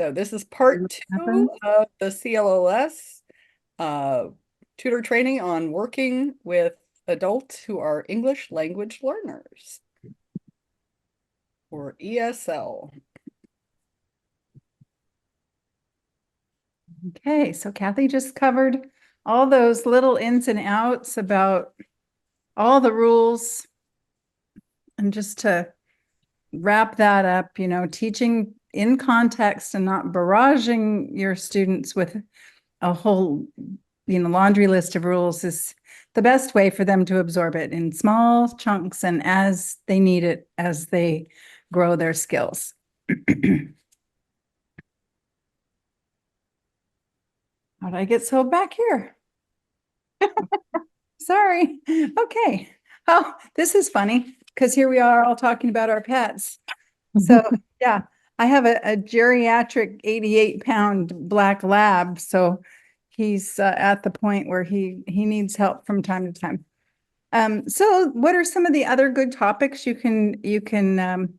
So this is part two of the CLLS uh, tutor training on working with adults who are English language learners, or ESL. Okay, so Kathy just covered all those little ins and outs about all the rules. And just to wrap that up, teaching in context and not barraging your students with a whole, laundry list of rules is the best way for them to absorb it in small chunks and as they need it, as they grow their skills. How did I get so back here? Sorry. Okay. Oh, this is funny because here we are all talking about our pets. So yeah, I have a geriatric 88-pound black lab. So he's at the point where he needs help from time to time. So what are some of the other good topics you can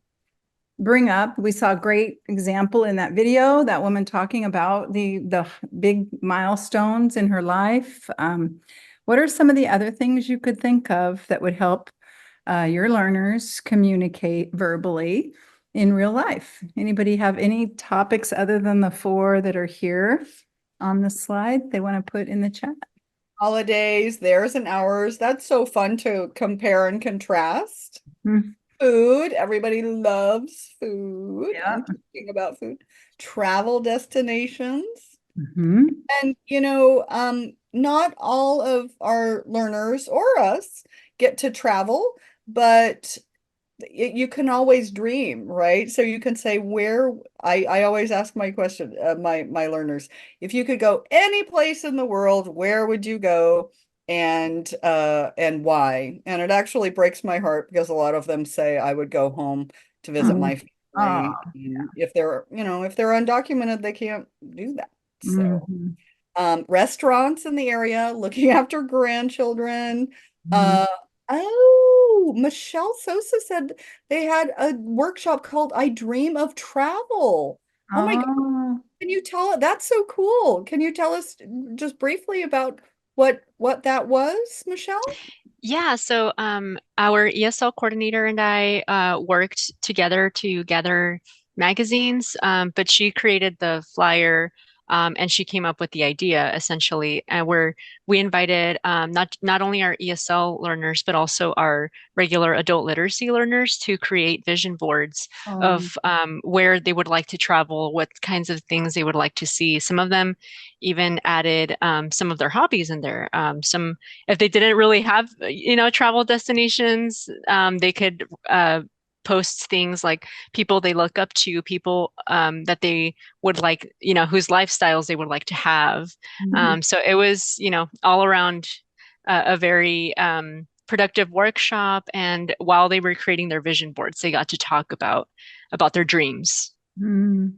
bring up? We saw a great example in that video, that woman talking about the big milestones in her life. What are some of the other things you could think of that would help your learners communicate verbally in real life? Anybody have any topics other than the four that are here on the slide they want to put in the chat? Holidays, theirs and ours. That's so fun to compare and contrast. Hmm. Food, everybody loves food Yeah. and talking about food. Travel destinations. Mhm. And, not all of our learners or us get to travel, but you can always dream, right? So you can say where I always ask my question, my learners, if you could go any place in the world, where would you go and why? And it actually breaks my heart because a lot of them say I would go home to visit Mhm. my Oh, family. yeah. And if they're undocumented, they can't do that. So Mhm. restaurants in the area, looking after grandchildren. Mhm. Uh, oh, Michelle Sosa said they had a workshop called I Dream of Travel. Oh my God. Oh, Can you tell? That's so cool. Can you tell us just briefly about what that was, Michelle? Yeah, so our ESL coordinator and I worked together to gather magazines, but she created the flyer and she came up with the idea essentially, where we invited not only our ESL learners but also our regular adult literacy learners to create vision boards oh. of where they would like to travel, what kinds of things they would like to see. Some of them even added some of their hobbies in there. Some if they didn't really have, travel destinations, they could post things like people they look up to, people that they would like, whose lifestyles they would like to have. Mhm. So it was, all around a very productive workshop. And while they were creating their vision boards, they got to talk about their dreams. Mhm.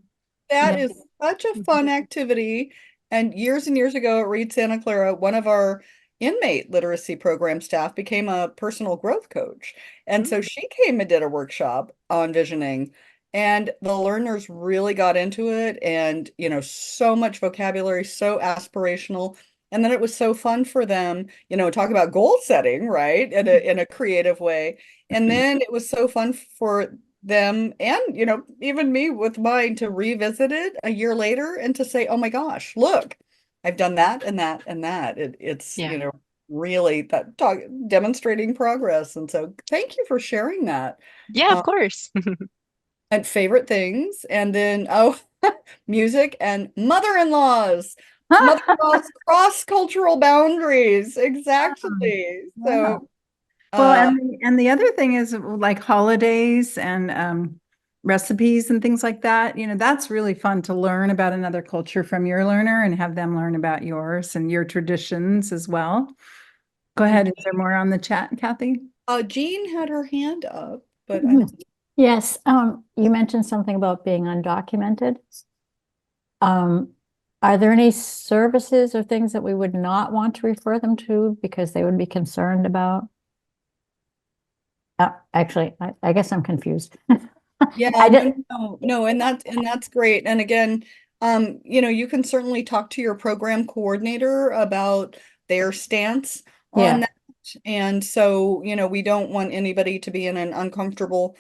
That Yeah. is such a fun activity. And years ago at Reed Santa Clara, one of our inmate literacy program staff became a personal growth coach. And so she came and did a workshop on visioning, and the learners really got into it. And, so much vocabulary, so aspirational. And then it was so fun for them, talk about goal setting, right? In a creative way. And then it was so fun for them and even me with mine to revisit it a year later and to say, oh my gosh, look, I've done that and that and that. It's Yeah. really that talk demonstrating progress. And so thank you for sharing that. Yeah, of um, course. and favorite things, and then music and mother-in-laws cross-cultural boundaries, exactly. Yeah. So Well, uh and the other thing is like holidays and recipes and things like that. That's really fun to learn about another culture from your learner and have them learn about yours and your traditions as well. Go ahead. Is there more on the chat, Kathy? Jean had her hand up, but I Mhm. don't. Yes, you mentioned something about being undocumented. Um, are there any services or things that we would not want to refer them to because they would be concerned about? Actually, I guess I'm confused. Yeah, I no, did, no, and that's great. And again, you can certainly talk to your program coordinator about their stance on yeah, that. And so, we don't want anybody to be in an uncomfortable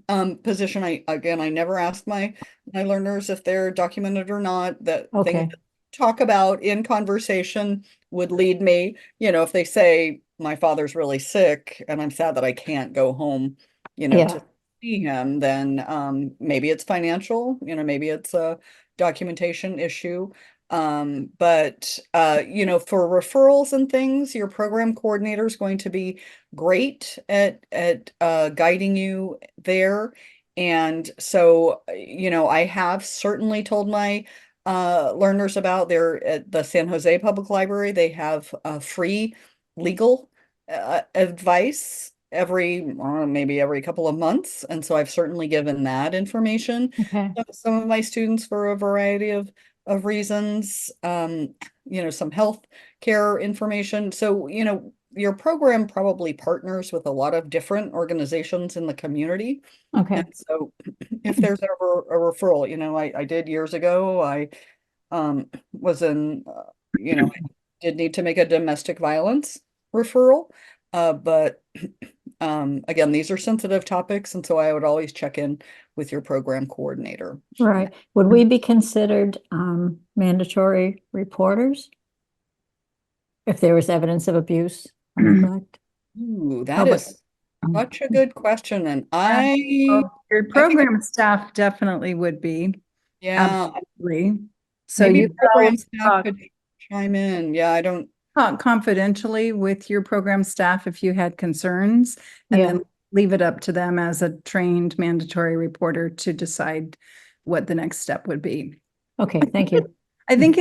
position. I never ask my learners if they're documented or not. That things okay, that talk about in conversation would lead me, if they say my father's really sick and I'm sad that I can't go home, yeah, to see him, then maybe it's financial, maybe it's a documentation issue. But for referrals and things, your program coordinator is going to be great at guiding you there. And so, I have certainly told my learners about their at the San Jose Public Library. They have free legal advice maybe every couple of months. And so I've certainly given that information okay, to some of my students for a variety of reasons, some health care information. So, your program probably partners with a lot of different organizations in the community. okay, And so if there's ever a referral, I did years ago, I was I did need to make a domestic violence referral. But again, these are sensitive topics, and so I would always check in with your program coordinator. right. Would we be considered mandatory reporters if there was evidence of abuse or neglect? Ooh, that Public. is such a good question, and Yeah. I Well, your I think program staff definitely would be, yeah, absolutely. So maybe you program guys staff could chime in. Yeah, I don't. talk confidentially with your program staff if you had concerns, and Yeah, then leave it up to them as a trained mandatory reporter to decide what the next step would be. okay, thank you. I think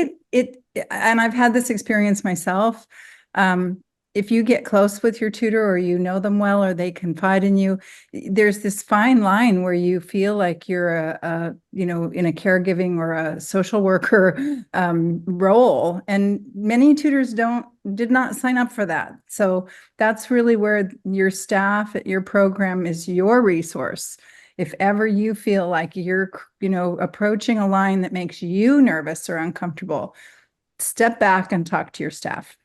and I've had this experience myself. Um, if you get close with your tutor or you know them well or they confide in you, there's this fine line where you feel like you're in a caregiving or a social worker role. And many tutors did not sign up for that. So that's really where your staff at your program is your resource. If ever you feel like you're, approaching a line that makes you nervous or uncomfortable, step back and talk to your staff.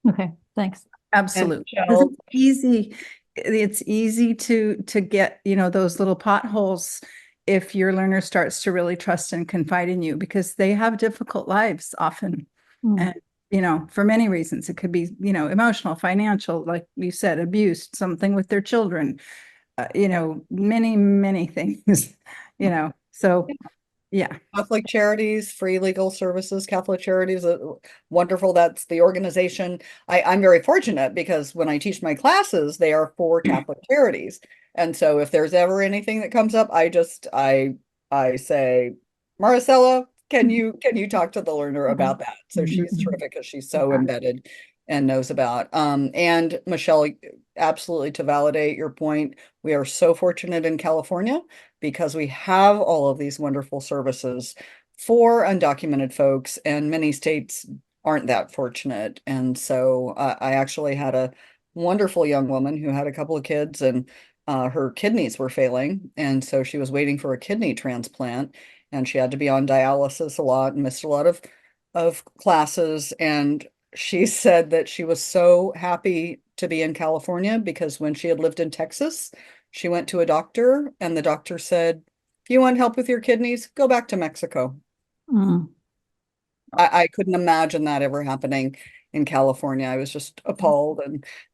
Okay, thanks. And Absolutely. 'Cause Michelle, it's easy to get, those little potholes if your learner starts to really trust and confide in you because they have difficult lives often. Mm, And, for many reasons, it could be, emotional, financial, like you said, abuse, something with their children, many, many things, so yeah. Catholic Charities, free legal services, Catholic Charities, wonderful. That's the organization. I'm very fortunate because when I teach my classes, they are for Catholic Charities. And so if there's ever anything that comes up, I say, Maricela, can you talk to the learner about that? So she's terrific because she's so embedded and knows about. And Michelle, absolutely to validate your point, we are so fortunate in California because we have all of these wonderful services for undocumented folks, and many states aren't that fortunate. And so I actually had a wonderful young woman who had a couple of kids, and her kidneys were failing. And so she was waiting for a kidney transplant, and she had to be on dialysis a lot and missed a lot of classes. And she said that she was so happy to be in California because when she had lived in Texas, she went to a doctor and the doctor said, if you want help with your kidneys, go back to Mexico. mm, I couldn't imagine that ever happening in California. I was just appalled.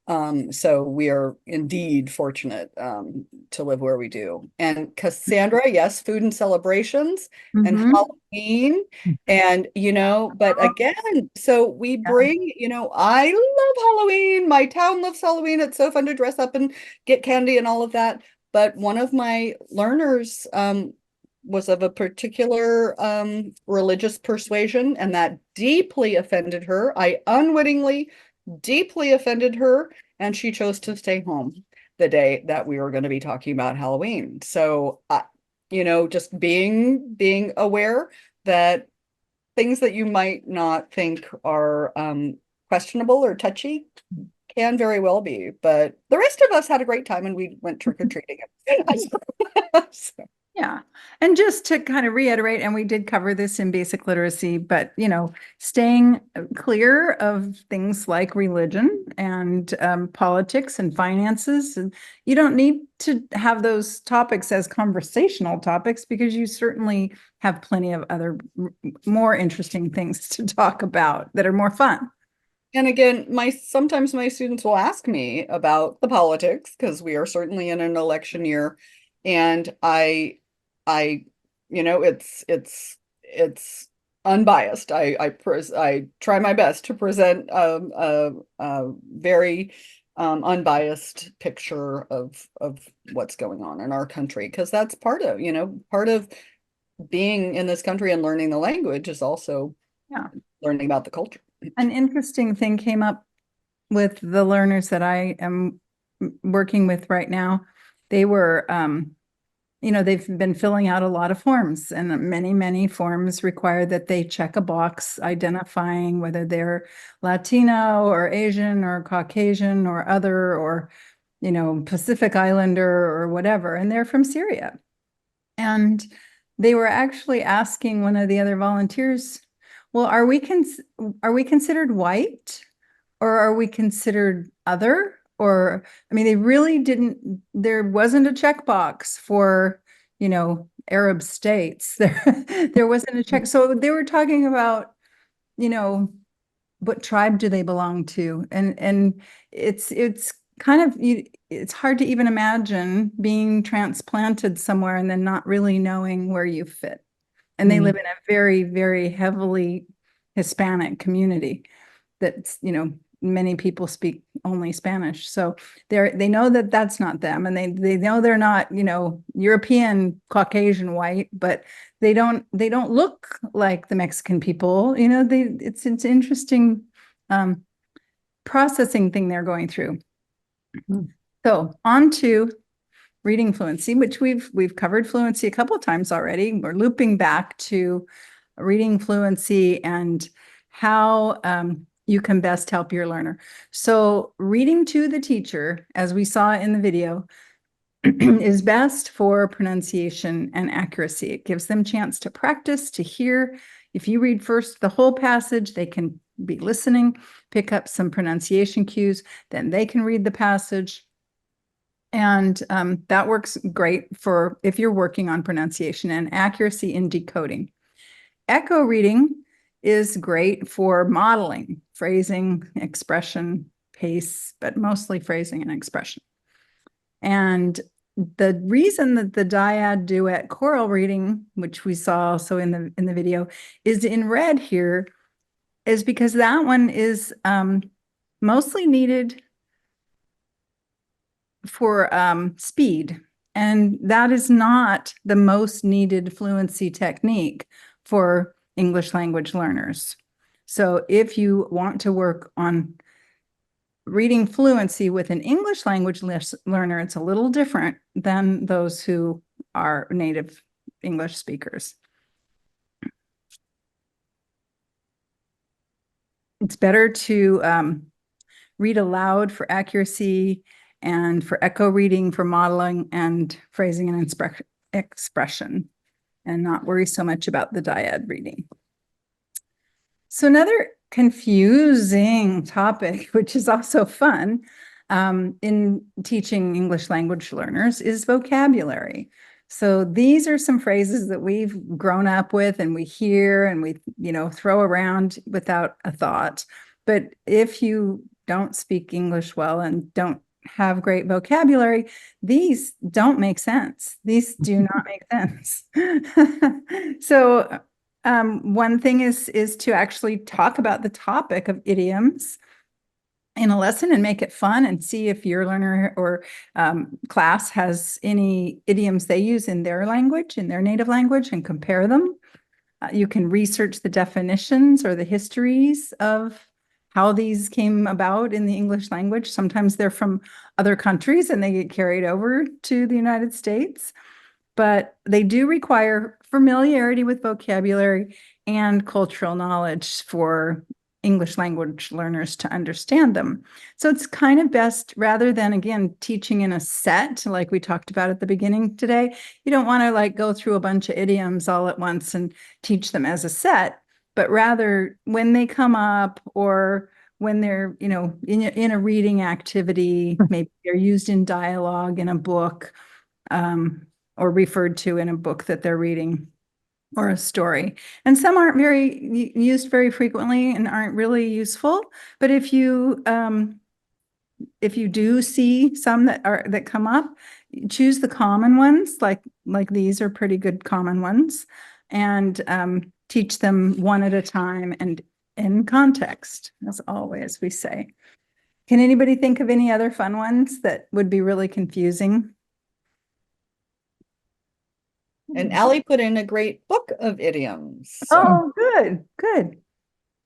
And so we are indeed fortunate to live where we do. And Cassandra, yes, food and celebrations and Mhm. Halloween. And, but again, so we bring, I love Halloween. My town loves Halloween. It's so fun to dress up and get candy and all of that. But one of my learners was of a particular religious persuasion, and that deeply offended her. I unwittingly deeply offended her, and she chose to stay home the day that we were going to be talking about Halloween. So, just being aware that things that you might not think are questionable or touchy can very well be, but the rest of us had a great time and we went trick-or-treating. So, Yeah. And just to kind of reiterate, and we did cover this in basic literacy, but staying clear of things like religion and politics and finances. And you don't need to have those topics as conversational topics because you certainly have plenty of other more interesting things to talk about that are more fun. and again, sometimes my students will ask me about the politics because we are certainly in an election year, and I, it's unbiased. I try my best to present a very unbiased picture of what's going on in our country because that's part of being in this country and learning the language is also Yeah. learning about the culture. An interesting thing came up with the learners that I am working with right now. They were, they've been filling out a lot of forms, and many forms require that they check a box identifying whether they're Latino or Asian or Caucasian or other or, Pacific Islander or whatever. And they're from Syria. And they were actually asking one of the other volunteers, well, are we considered white or are we considered other? Or, I mean, they really there wasn't a checkbox for, Arab states. There wasn't a check. So they were talking about, what tribe do they belong to? And it's kind of, it's hard to even imagine being transplanted somewhere and then not really knowing where you fit. And they live in a very, very heavily Hispanic community that's, many people speak only Spanish. So they know that that's not them. And they know they're not, European, Caucasian, white, but they don't look like the Mexican people. It's interesting processing thing they're going through. So on to reading fluency, which we've covered fluency a couple of times already. We're looping back to reading fluency and how you can best help your learner. So reading to the teacher, as we saw in the video, is best for pronunciation and accuracy. It gives them a chance to practice, to hear. If you read first the whole passage, they can be listening, pick up some pronunciation cues, then they can read the passage. And that works great for if you're working on pronunciation and accuracy in decoding. Echo reading is great for modeling, phrasing, expression, pace, but mostly phrasing and expression. And the reason that the dyad duet choral reading, which we saw also in the video, is in red here, is because that one is mostly needed for speed. And that is not the most needed fluency technique for English language learners. So if you want to work on reading fluency with an English language learner, it's a little different than those who are native English speakers. It's better to read aloud for accuracy and for echo reading for modeling and phrasing and expression, and not worry so much about the dyad reading. So another confusing topic, which is also fun in teaching English language learners, is vocabulary. So these are some phrases that we've grown up with and we hear and we, throw around without a thought. But if you don't speak English well and don't have great vocabulary, these don't make sense. These do not make sense. So one thing is to actually talk about the topic of idioms in a lesson and make it fun and see if your learner or class has any idioms they use in their language, in their native language, and compare them. You can research the definitions or the histories of how these came about in the English language. Sometimes they're from other countries and they get carried over to the United States, but they do require familiarity with vocabulary and cultural knowledge for English language learners to understand them. So it's kind of best, rather than, again, teaching in a set, like we talked about at the beginning today, you don't want to like go through a bunch of idioms all at once and teach them as a set, but rather when they come up, or when they're, in a reading activity, maybe they're used in dialogue in a book, or referred to in a book that they're reading, or a story. And some aren't used very frequently and aren't really useful. But if you do see some that come up, choose the common ones, like these are pretty good common ones, and teach them one at a time and in context, as always we say. Can anybody think of any other fun ones that would be really confusing? And Allie put in a great book of idioms. So Oh, good.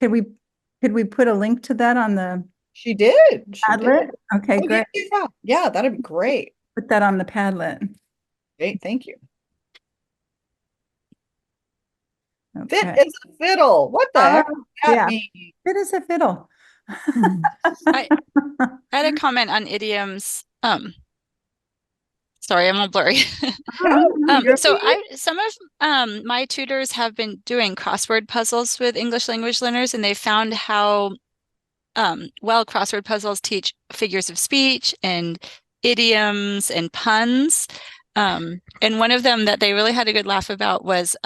Could we put a link to that on the she did. She Padlet? did. Okay, Oh, great. yeah, that'd be great. Put that on the Padlet. Great, thank you. Fit Okay. is a fiddle. What the heck does that yeah. mean? Fit is a fiddle. I had a comment on idioms. Sorry, I'm all blurry. So some of my tutors have been doing crossword puzzles with English language learners, and they found how well crossword puzzles teach figures of speech and idioms and puns. And one of them that they really had a good laugh about was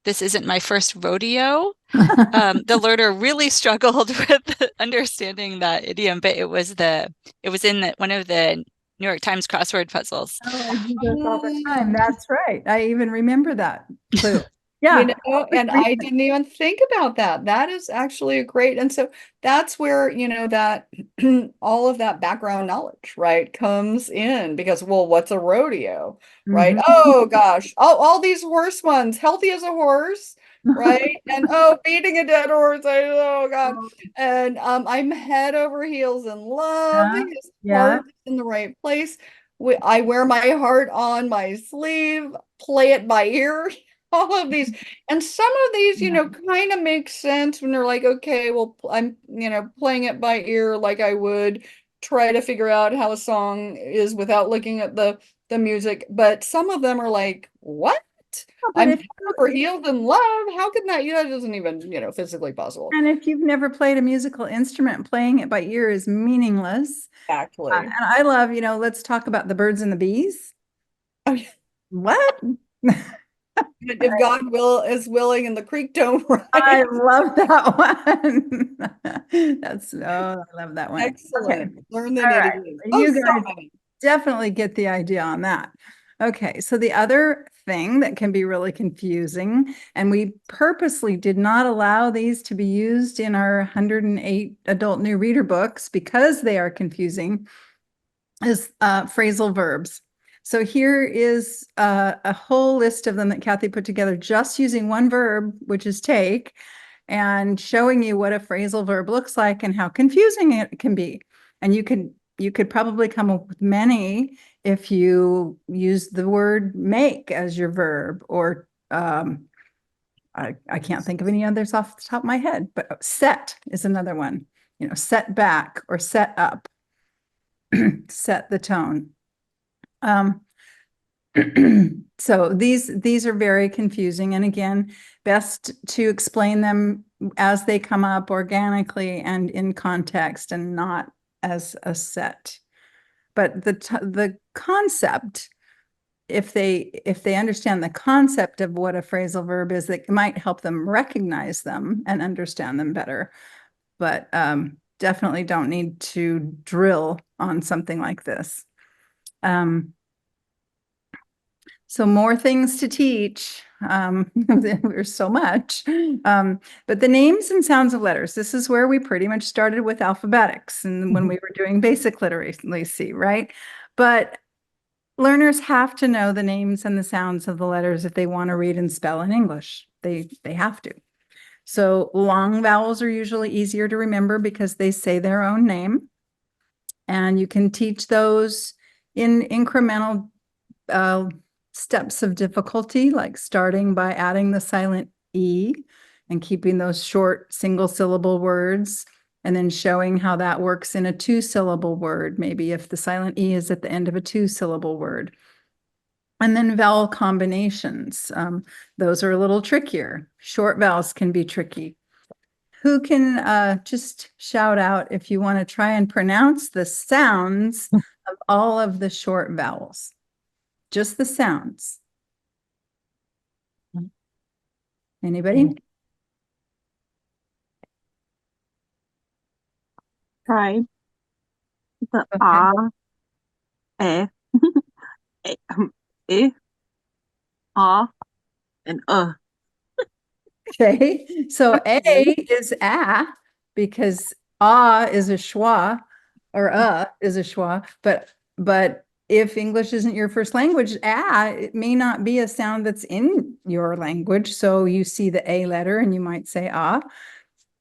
"This isn't my first rodeo." The learner really struggled with understanding that idiom, but it was in one of the New York Times crossword puzzles. Oh, I do this all the time. That's right. I even remember that clue. Yeah. And I didn't even think about that. That is actually a great, and so that's where, that all of that background knowledge, right, comes in, because, well, what's a rodeo, right? Mhm. Oh gosh, all these horse ones, healthy as a horse, right? And beating a dead horse, oh God. And I'm head over heels in love. Yeah, His yeah. heart is in the right place. I wear my heart on my sleeve, play it by ear. All of these, and some of these, kind of make sense when they're like, okay, well, I'm, playing it by ear, like I would try to figure out how a song is without looking at the music. But some of them are like, what? But I'm if head over heels in love. How can that? That isn't even, physically possible. And if you've never played a musical instrument, playing it by ear is meaningless. Exactly. And I love, let's talk about the birds and the bees. Oh, yeah. What? If God is willing and the creek don't rise. I love that one. I love that one. Excellent. Okay. Learn the All right. nitty-gritty. You so guys many. definitely get the idea on that. Okay, so the other thing that can be really confusing, and we purposely did not allow these to be used in our 108 adult new reader books because they are confusing, is phrasal verbs. So here is a whole list of them that Kathy put together just using one verb, which is take, and showing you what a phrasal verb looks like and how confusing it can be. And you could probably come up with many if you use the word make as your verb, or I can't think of any others off the top of my head, but set is another one, set back or set up, set the tone. So these are very confusing. And again, best to explain them as they come up organically and in context, and not as a set. But the concept, if they understand the concept of what a phrasal verb is, that might help them recognize them and understand them better. But definitely don't need to drill on something like this. So more things to teach. There's so much. But the names and sounds of letters, this is where we pretty much started with alphabetics and when we were doing basic literacy, right? But learners have to know the names and the sounds of the letters if they want to read and spell in English. They have to. So long vowels are usually easier to remember because they say their own name. And you can teach those in incremental steps of difficulty, like starting by adding the silent E and keeping those short single syllable words, and then showing how that works in a 2-syllable word, maybe if the silent E is at the end of a 2-syllable word. And then vowel combinations. Those are a little trickier. Short vowels can be tricky. Who can just shout out if you want to try and pronounce the sounds of all of the short vowels? Just the sounds. Anybody? Try the Okay. R, E, E, R, and Okay, so A is ah, because ah is a schwa, or is a schwa, but if English isn't your first language, it may not be a sound that's in your language. So you see the A letter and you might say ah.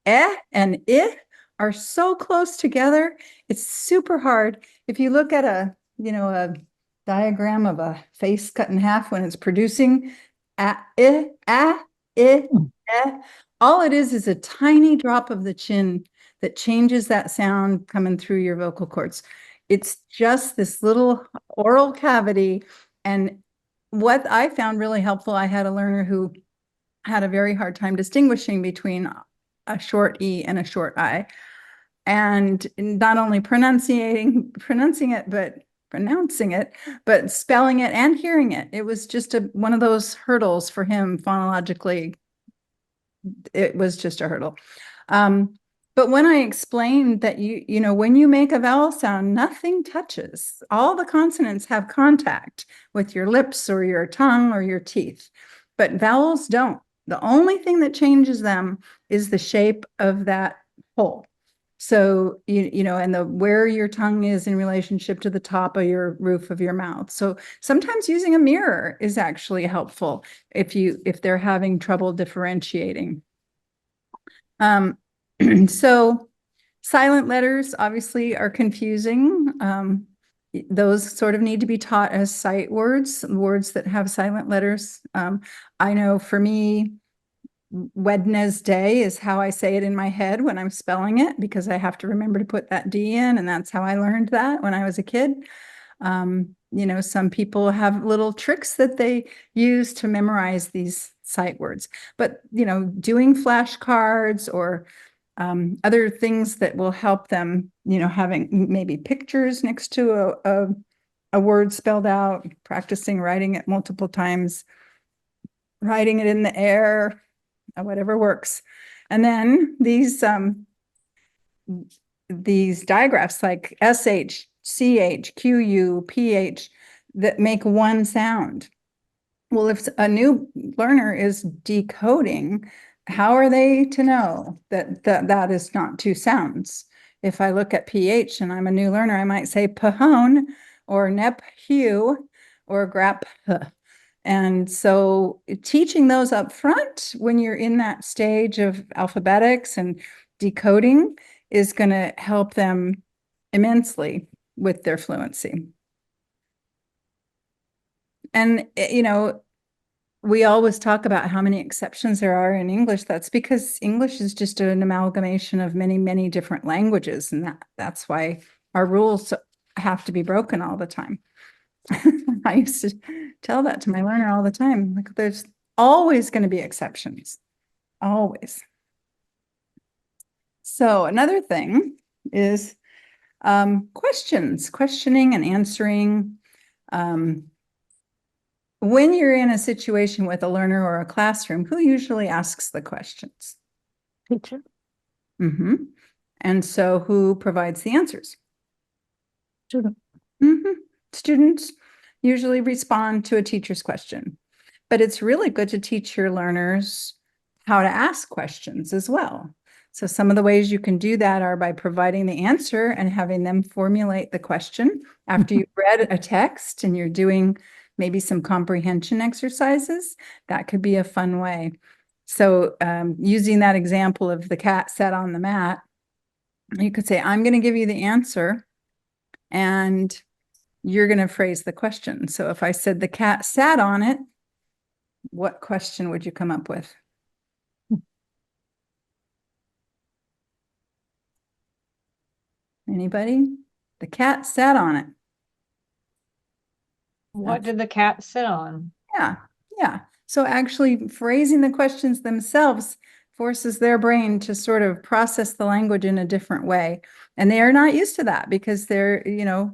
And I are so close together. It's super hard. If you look at a diagram of a face cut in half when it's producing all it is a tiny drop of the chin that changes that sound coming through your vocal cords. It's just this little oral cavity. And what I found really helpful, I had a learner who had a very hard time distinguishing between a short E and a short I. And not only pronouncing it, but spelling it and hearing it. It was just one of those hurdles for him phonologically. It was just a hurdle. But when I explained that when you make a vowel sound, nothing touches. All the consonants have contact with your lips or your tongue or your teeth, but vowels don't. The only thing that changes them is the shape of that hole. So, and where your tongue is in relationship to the top of your roof of your mouth. So sometimes using a mirror is actually helpful if they're having trouble differentiating. So silent letters obviously are confusing. Those sort of need to be taught as sight words that have silent letters. I know for me, Wednesday is how I say it in my head when I'm spelling it, because I have to remember to put that D in, and that's how I learned that when I was a kid. Some people have little tricks that they use to memorize these sight words, but doing flashcards or other things that will help them, having maybe pictures next to a word spelled out, practicing writing it multiple times, writing it in the air, whatever works. And then these digraphs like SH, CH, QU, PH that make one sound. Well, if a new learner is decoding, how are they to know that is not two sounds? If I look at PH and I'm a new learner, I might say pahone or nep hue or grap. And so teaching those up front when you're in that stage of alphabetics and decoding is going to help them immensely with their fluency. And, we always talk about how many exceptions there are in English. That's because English is just an amalgamation of many, many different languages. And that's why our rules have to be broken all the time. I used to tell that to my learner all the time. Like, there's always going to be exceptions, always. So another thing is questioning and answering. When you're in a situation with a learner or a classroom, who usually asks the questions? Teacher. Mm-hmm. And so who provides the answers? Student. Mm-hmm. Students usually respond to a teacher's question, but it's really good to teach your learners how to ask questions as well. So some of the ways you can do that are by providing the answer and having them formulate the question after you've read a text and you're doing maybe some comprehension exercises. That could be a fun way. So using that example of the cat sat on the mat, you could say, I'm going to give you the answer and you're going to phrase the question. So if I said the cat sat on it, what question would you come up with? Anybody? The cat sat on it. What did the cat sit on? Yeah, yeah. So actually phrasing the questions themselves forces their brain to sort of process the language in a different way. And they are not used to that because they're,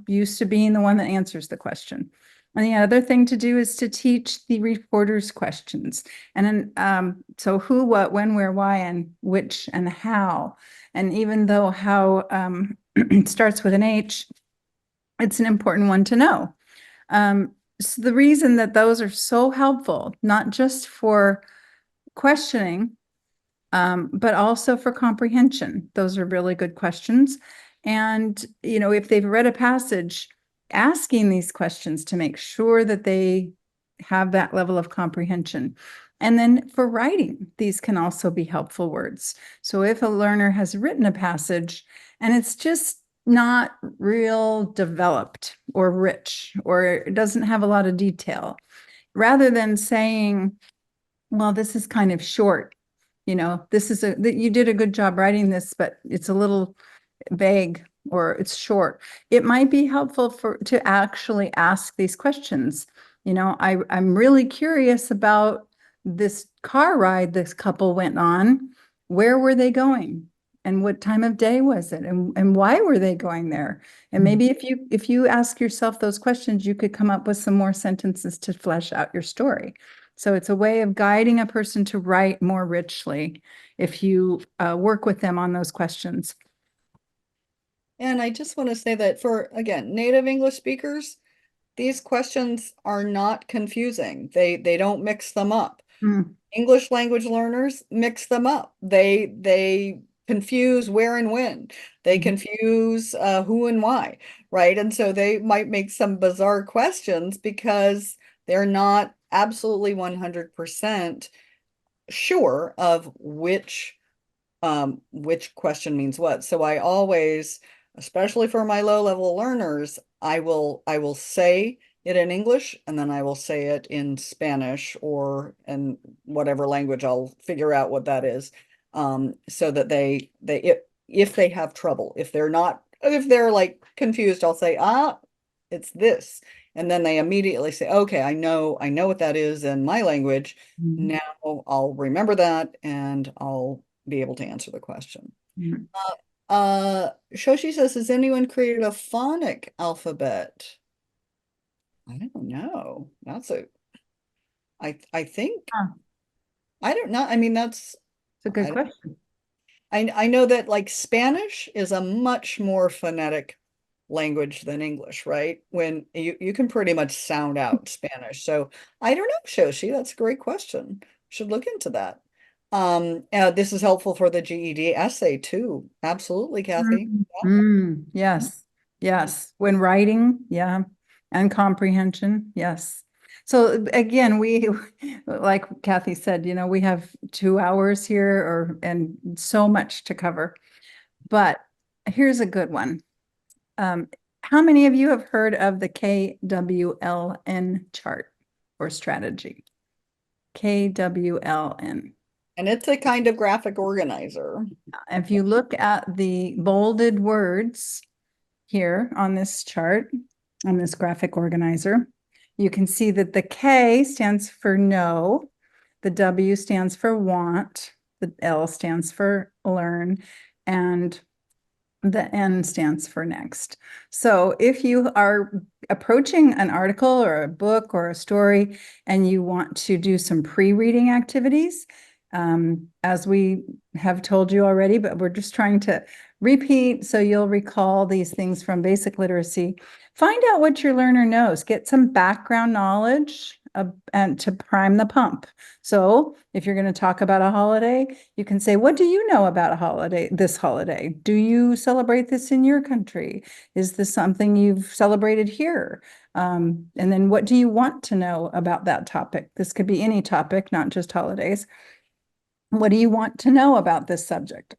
used to being the one that answers the question. And the other thing to do is to teach the reporters questions. And then, so who, what, when, where, why, and which, and how. And even though how starts with an H, it's an important one to know. So the reason that those are so helpful, not just for questioning, but also for comprehension. Those are really good questions. And, if they've read a passage, asking these questions to make sure that they have that level of comprehension. And then for writing, these can also be helpful words. So if a learner has written a passage and it's just not real developed or rich, or it doesn't have a lot of detail, rather than saying, well, this is kind of short, this is you did a good job writing this, but it's a little vague or it's short. It might be helpful to actually ask these questions. I'm really curious about this car ride this couple went on. Where were they going? And what time of day was it? And why were they going there? And maybe if you ask yourself those questions, you could come up with some more sentences to flesh out your story. So it's a way of guiding a person to write more richly if you work with them on those questions. And I just want to say that for, again, native English speakers, these questions are not confusing. They don't mix them up. English language learners mix them up. They confuse where and when. They confuse who and why, right? And so they might make some bizarre questions because they're not absolutely 100% sure of which question means what. So I always, especially for my low-level learners, I will say it in English and then I will say it in Spanish or in whatever language. I'll figure out what that is, so that if they have trouble, if they're like confused, I'll say, it's this. And then they immediately say, okay, I know what that is in my language. Now I'll remember that and I'll be able to answer the question. Shoshi says, has anyone created a phonic alphabet? I don't know. I think, I don't know. I mean, It's a good question. I know that like Spanish is a much more phonetic language than English, right? When you can pretty much sound out Spanish. So I don't know, Shoshi, that's a great question. Should look into that. This is helpful for the GED essay too. Absolutely, Kathy. Yes, yes. When writing, yeah, and comprehension, yes. So again, we, like Kathy said, we have 2 hours here and so much to cover. But here's a good one. How many of you have heard of the KWLN chart or strategy? KWLN. And it's a kind of graphic organizer. If you look at the bolded words here on this chart, on this graphic organizer, you can see that the K stands for no, the W stands for want, the L stands for learn, and the N stands for next. So if you are approaching an article or a book or a story and you want to do some pre-reading activities, as we have told you already, but we're just trying to repeat so you'll recall these things from basic literacy. Find out what your learner knows. Get some background knowledge and to prime the pump. So if you're going to talk about a holiday, you can say, what do you know about a holiday, this holiday? Do you celebrate this in your country? Is this something you've celebrated here? And then what do you want to know about that topic? This could be any topic, not just holidays. What do you want to know about this subject?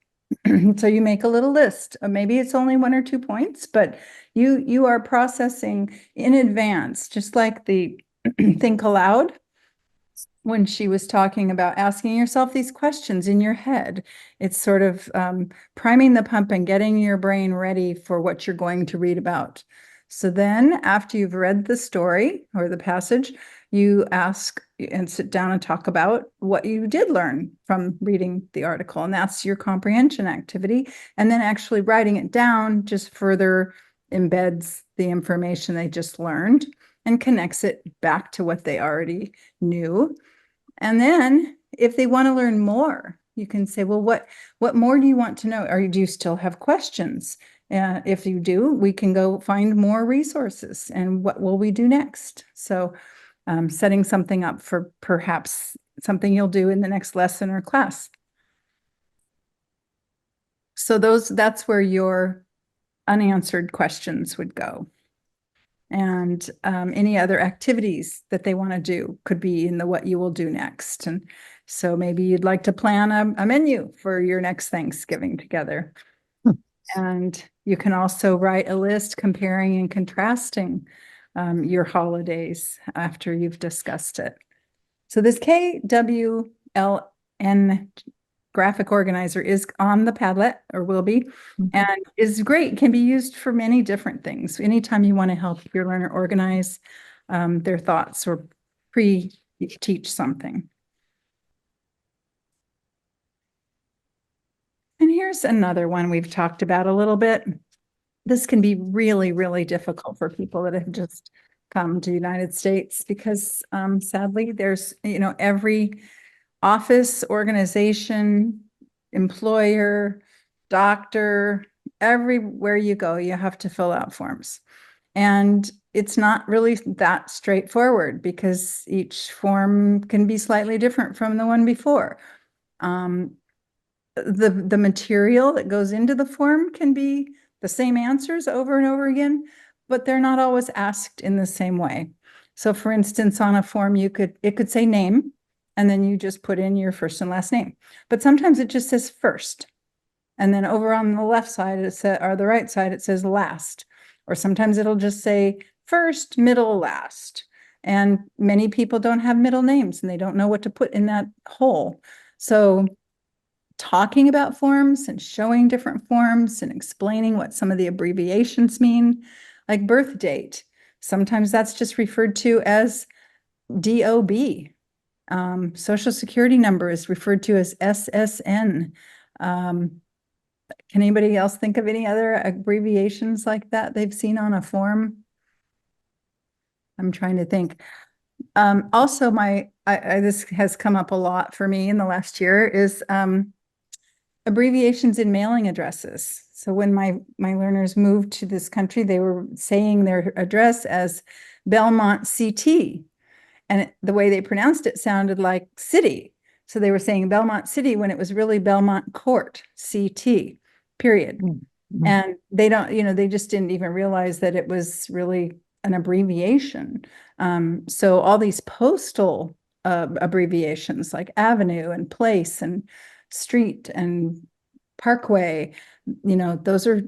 So you make a little list. Maybe it's only 1 or 2 points, but you are processing in advance, just like the think aloud. when she was talking about asking yourself these questions in your head. It's sort of priming the pump and getting your brain ready for what you're going to read about. So then after you've read the story or the passage, you ask and sit down and talk about what you did learn from reading the article. And that's your comprehension activity. And then actually writing it down just further embeds the information they just learned and connects it back to what they already knew. And then if they want to learn more, you can say, well, what more do you want to know? Or do you still have questions? If you do, we can go find more resources. And what will we do next? So setting something up for perhaps something you'll do in the next lesson or class. So that's where your unanswered questions would go. And any other activities that they want to do could be in the what you will do next. And so maybe you'd like to plan a menu for your next Thanksgiving together. And you can also write a list comparing and contrasting your holidays after you've discussed it. So this KWLN graphic organizer is on the Padlet, or will be, and is great, can be used for many different things. Anytime you want to help your learner organize their thoughts or pre-teach something. And here's another one we've talked about a little bit. This can be really, really difficult for people that have just come to the United States because sadly, there's, every office, organization, employer, doctor, everywhere you go, you have to fill out forms. And it's not really that straightforward because each form can be slightly different from the one before. The material that goes into the form can be the same answers over and over again, but they're not always asked in the same way. So for instance, on a form, it could say name, and then you just put in your first and last name. But sometimes it just says first. And then over on the left side, or the right side, it says last. Or sometimes it'll just say first, middle, last. And many people don't have middle names and they don't know what to put in that hole. So talking about forms and showing different forms and explaining what some of the abbreviations mean, like birth date. Sometimes that's just referred to as DOB. Social Security number is referred to as SSN. Can anybody else think of any other abbreviations like that they've seen on a form? I'm trying to think. Also, this has come up a lot for me in the last year is abbreviations in mailing addresses. So when my learners moved to this country, they were saying their address as Belmont CT. And the way they pronounced it sounded like city. So they were saying Belmont City when it was really Belmont Court, CT, period. Mm-hmm. And they they just didn't even realize that it was really an abbreviation. So all these postal abbreviations like avenue and place and street and parkway, those are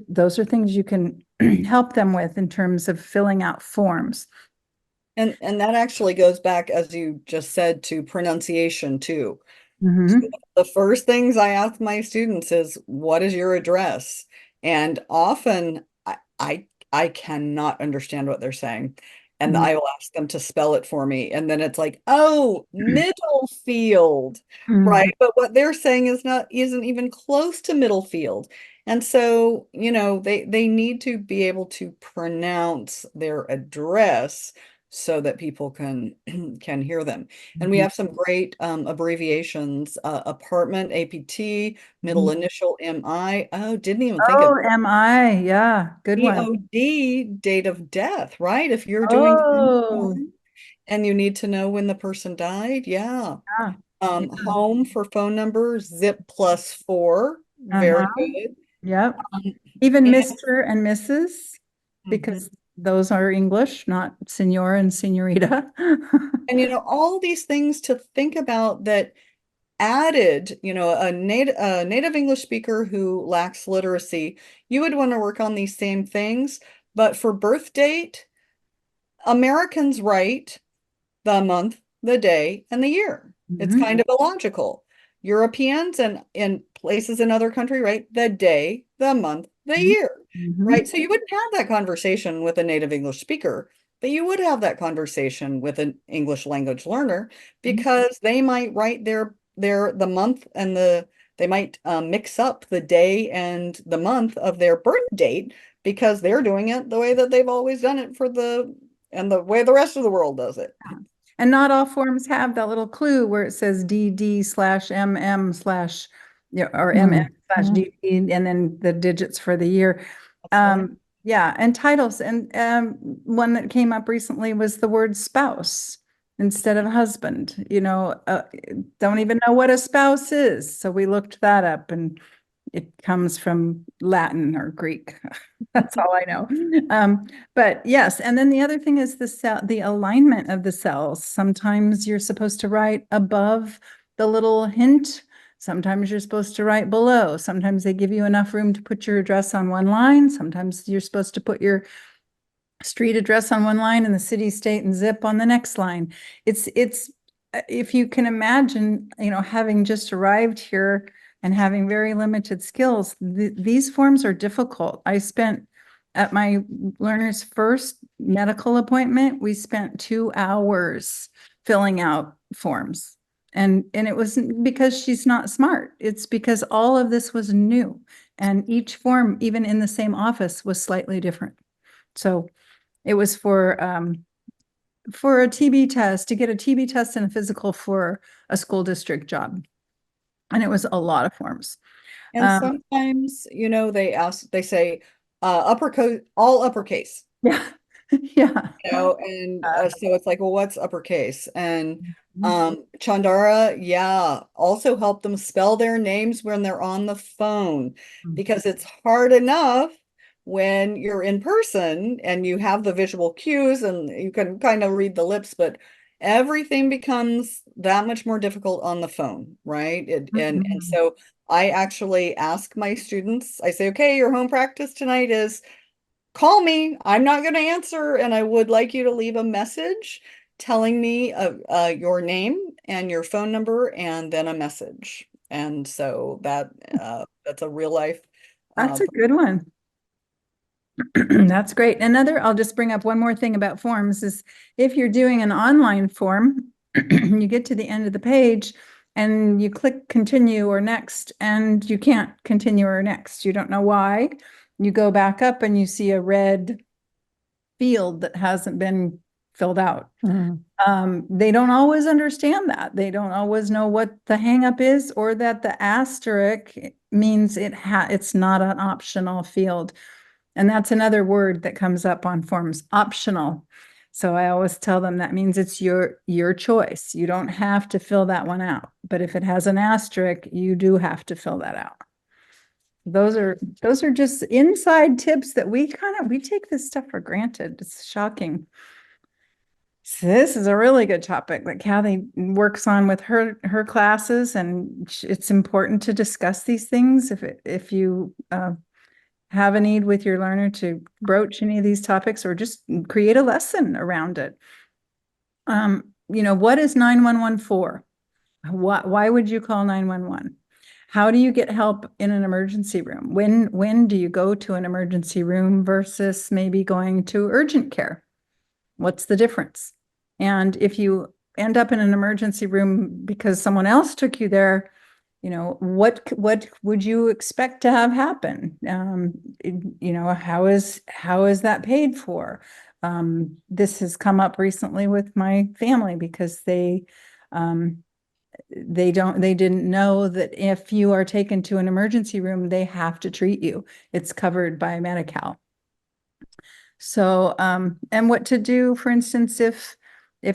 things you can help them with in terms of filling out forms. And that actually goes back, as you just said, to pronunciation too. Mm-hmm. So the first things I ask my students is, what is your address? And often I cannot understand what they're saying. And I will ask them to spell it for me. And then it's like, oh, Middlefield, right? But what they're saying isn't even close to Middlefield. And so, they need to be able to pronounce their address so that people can hear them. And we have some great abbreviations, apartment, APT, middle initial MI. Oh, didn't even think of MI, yeah, good one. DOD, date of death, right? If you're doing and you need to know when the person died, yeah. Home for phone number, zip +4, very good. Yep. Even Mr. and Mrs. because those are English, not senor and senorita. And all these things to think about that added, a native English speaker who lacks literacy, you would want to work on these same things. But for birth date, Americans write the month, the day, and the year. It's Mhm. kind of illogical. Europeans and in places in other country, right? The day, the month, the Mhm. year, Mhm. right? So you wouldn't have that conversation with a native English speaker, but you would have that conversation with an English language learner because they might write the month and they might mix up the day and the month of their birth date because they're doing it the way that they've always done it and the way the rest of the world does it. And not all forms have that little clue where it says DD/MM/ or MM/DD, and then the digits for the year. That's right. Yeah, and titles. And one that came up recently was the word spouse instead of husband. Don't even know what a spouse is. So we looked that up, and it comes from Latin or Greek. That's all I know. But yes, and then the other thing is the alignment of the cells. Sometimes you're supposed to write above the little hint. Sometimes you're supposed to write below. Sometimes they give you enough room to put your address on one line. Sometimes you're supposed to put your street address on one line and the city, state, and zip on the next line. It's if you can imagine, having just arrived here and having very limited skills, these forms are difficult. I spent at my learner's first medical appointment, we spent 2 hours filling out forms. And it wasn't because she's not smart. It's because all of this was new. And each form, even in the same office, was slightly different. So it was for a TB test, to get a TB test and a physical for a school district job. And it was a lot of forms. And sometimes, they say uppercase, all uppercase. Yeah. Yeah. And so it's like, well, what's uppercase? And Mhm. Chandara, yeah, also help them spell their names when they're on the phone because it's hard enough when you're in person and you have the visual cues and you can kind of read the lips, but everything becomes that much more difficult on the phone, right? And Mhm. so I actually ask my students, I say, okay, your home practice tonight is call me. I'm not going to answer, and I would like you to leave a message telling me your name and your phone number, and then a message. And so that's a real life. That's a good one. That's great. I'll just bring up one more thing about forms is if you're doing an online form, you get to the end of the page and you click continue or next, and you can't continue or next. You don't know why. You go back up and you see a red field that hasn't been filled out. They don't always understand that. They don't always know what the hangup is, or that the asterisk means it's not an optional field. And that's another word that comes up on forms, optional. So I always tell them that means it's your choice. You don't have to fill that one out. But if it has an asterisk, you do have to fill that out. Those are just inside tips that we take this stuff for granted. It's shocking. So this is a really good topic that Kathy works on with her classes, and it's important to discuss these things if you have a need with your learner to broach any of these topics or just create a lesson around it. What is 911 for? Why would you call 911? How do you get help in an emergency room? When do you go to an emergency room versus maybe going to urgent care? What's the difference? And if you end up in an emergency room because someone else took you there, what would you expect to have happen? How is that paid for? This has come up recently with my family because they didn't know that if you are taken to an emergency room, they have to treat you. It's covered by Medi-Cal. So, and what to do, for instance, if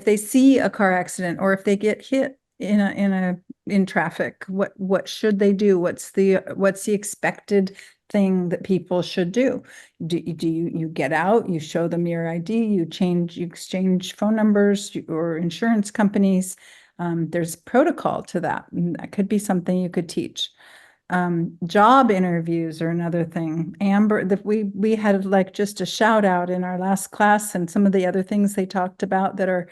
they see a car accident or if they get hit in traffic, what should they do? What's the expected thing that people should do? Do you get out, you show them your ID, you exchange phone numbers or insurance companies? There's protocol to that, and that could be something you could teach. Job interviews are another thing. Amber, we had like just a shout out in our last class, and some of the other things they talked about that are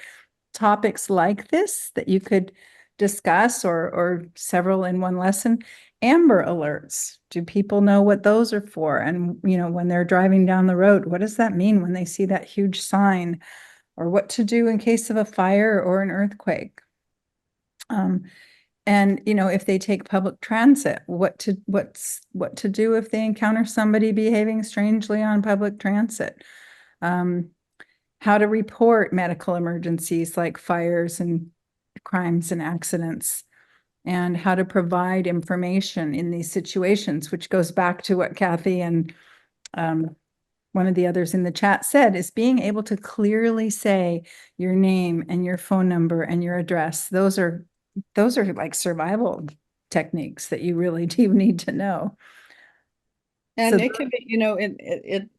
topics like this that you could discuss, or several in one lesson. Amber alerts. Do people know what those are for? And, when they're driving down the road, what does that mean when they see that huge sign? Or what to do in case of a fire or an earthquake? And, if they take public transit, what to do if they encounter somebody behaving strangely on public transit? How to report medical emergencies like fires and crimes and accidents, and how to provide information in these situations, which goes back to what Kathy and one of the others in the chat said, is being able to clearly say your name and your phone number and your address. Those are like survival techniques that you really do need to know. And So it can be,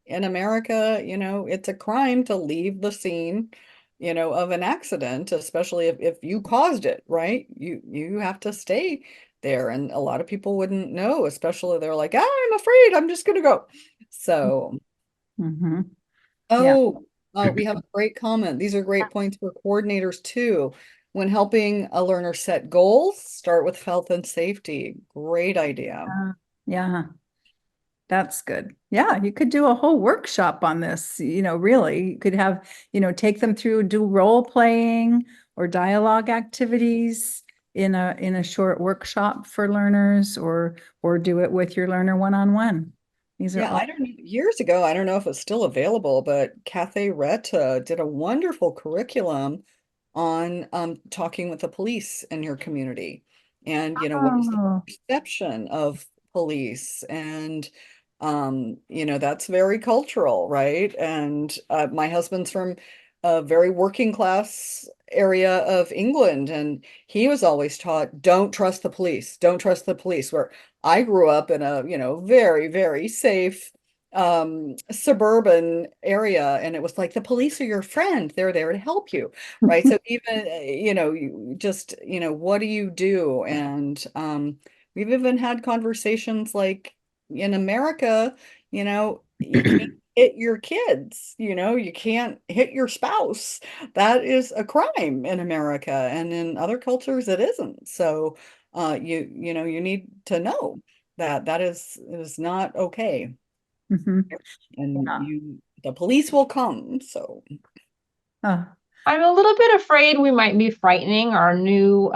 in America, it's a crime to leave the scene, of an accident, especially if you caused it, right? You have to stay there. And a lot of people wouldn't know, especially they're like, I'm afraid, I'm just gonna go. So, mhm. oh, we have a great comment. These are great points for coordinators too. When helping a learner set goals, start with health and safety. Great idea. Yeah. That's good. Yeah, you could do a whole workshop on this, really. You could have, take them through, do role playing or dialogue activities in a short workshop for learners, or do it with your learner one-on-one. These are all I don't know, years ago, I don't know if it's still available, but Cathay Retta did a wonderful curriculum on talking with the police in your community. And, what is the Oh, perception of police? And that's very cultural, right? And my husband's from a very working class area of England, and he was always taught, don't trust the police, don't trust the police. Where I grew up in a, very, very safe suburban area, and it was like the police are your friend, they're there to help you, right? So even you just, what do you do? And we've even had conversations like, in America, you can't hit your kids, you can't hit your spouse. That is a crime in America, and in other cultures it isn't. So you need to know that that is not okay. mhm. And Yeah. the police will come. So Oh, I'm a little bit afraid we might be frightening our new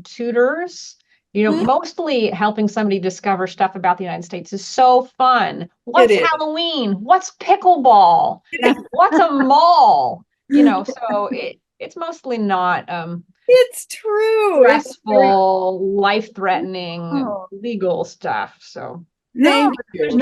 tutors. Hmm. Mostly helping somebody discover stuff about the United States is so fun. What's is. Halloween? What's pickleball? What's a mall? So it's mostly not It's true. It's very, stressful, life-threatening Oh, legal stuff. So no, thank there's you.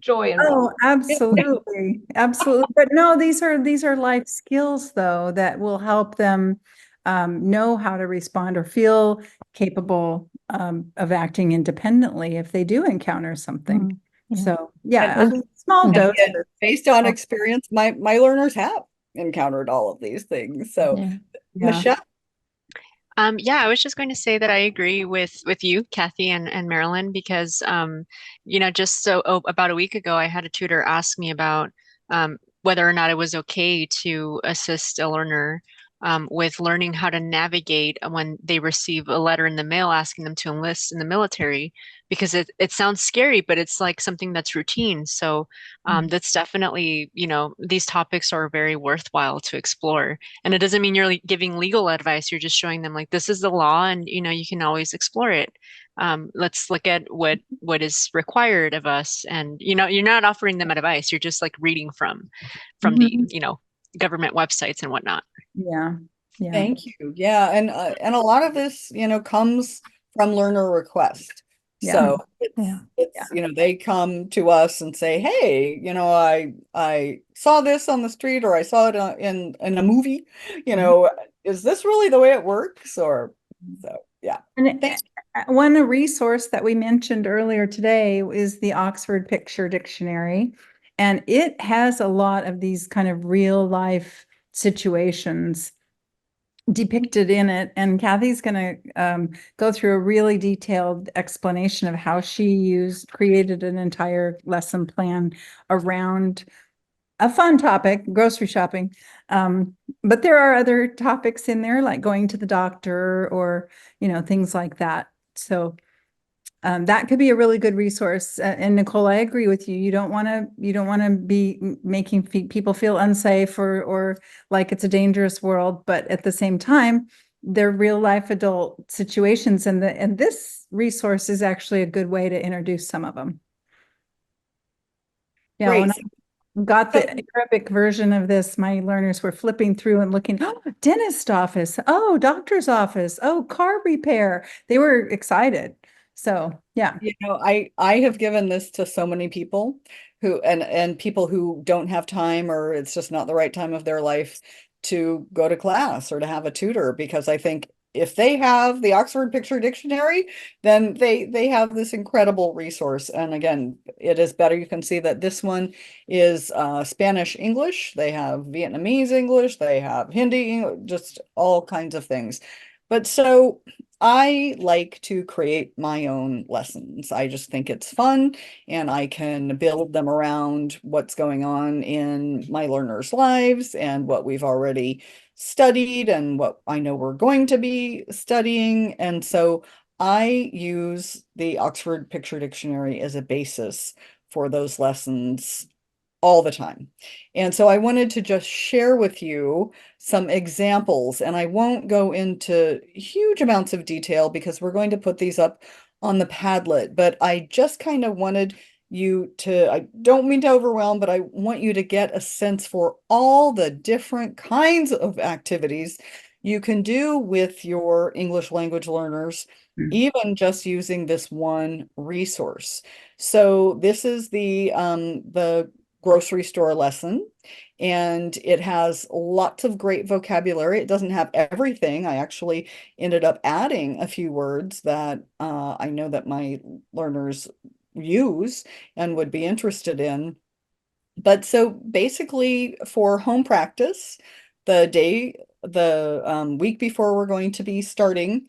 joy oh, involved. absolutely. Absolutely. But no, these are life skills though that will help them know how to respond or feel capable of acting independently if they do encounter something. Mm, yeah. So yeah, And- small And doses. again, based on experience, my learners have encountered all of these things. So, Yeah. Yeah. Michelle, Yeah, I was just going to say that I agree with you, Kathy and Marilyn, because just about a week ago, I had a tutor ask me about whether or not it was okay to assist a learner with learning how to navigate when they receive a letter in the mail asking them to enlist in the military, because it sounds scary, but it's like something that's routine. So that's definitely, these topics are very worthwhile to explore. And it doesn't mean you're giving legal advice. You're just showing them like this is the law, and you can always explore it. Let's look at what is required of us, and you're not offering them advice. You're just like reading from the Mhm. government websites and whatnot. Yeah. Yeah. thank you. Yeah, and a lot of this, comes from learner request. Yeah. So Yeah. it's they come to us and say, hey, I saw this on the street, or I saw it in a movie. Is this really the way it works? Or so yeah. And Thanks. one resource that we mentioned earlier today is the Oxford Picture Dictionary, and it has a lot of these kind of real life situations depicted in it. And Kathy's going to go through a really detailed explanation of how she created an entire lesson plan around a fun topic, grocery shopping. But there are other topics in there like going to the doctor or, things like that. So that could be a really good resource. And Nicole, I agree with you. You don't want to be making people feel unsafe or like it's a dangerous world, but at the same time, they're real life adult situations, and this resource is actually a good way to introduce some of them. Yeah, Great. when I got the Arabic version of this, my learners were flipping through and looking, oh, dentist office, oh, doctor's office, oh, car repair. They were excited. So yeah. I have given this to so many people and people who don't have time, or it's just not the right time of their life to go to class or to have a tutor, because I think if they have the Oxford Picture Dictionary, then they have this incredible resource. And again, it is better. You can see that this one is Spanish English. They have Vietnamese English. They have Hindi, just all kinds of things. But so I like to create my own lessons. I just think it's fun, and I can build them around what's going on in my learners' lives and what we've already studied and what I know we're going to be studying. And so I use the Oxford Picture Dictionary as a basis for those lessons all the time. And so I wanted to just share with you some examples, and I won't go into huge amounts of detail because we're going to put these up on the Padlet, but I just kind of wanted you to, I don't mean to overwhelm, but I want you to get a sense for all the different kinds of activities you can do with your English language learners, even just using this one resource. So this is the grocery store lesson, and it has lots of great vocabulary. It doesn't have everything. I actually ended up adding a few words that I know that my learners use and would be interested in. But so basically for home practice, the week before we're going to be starting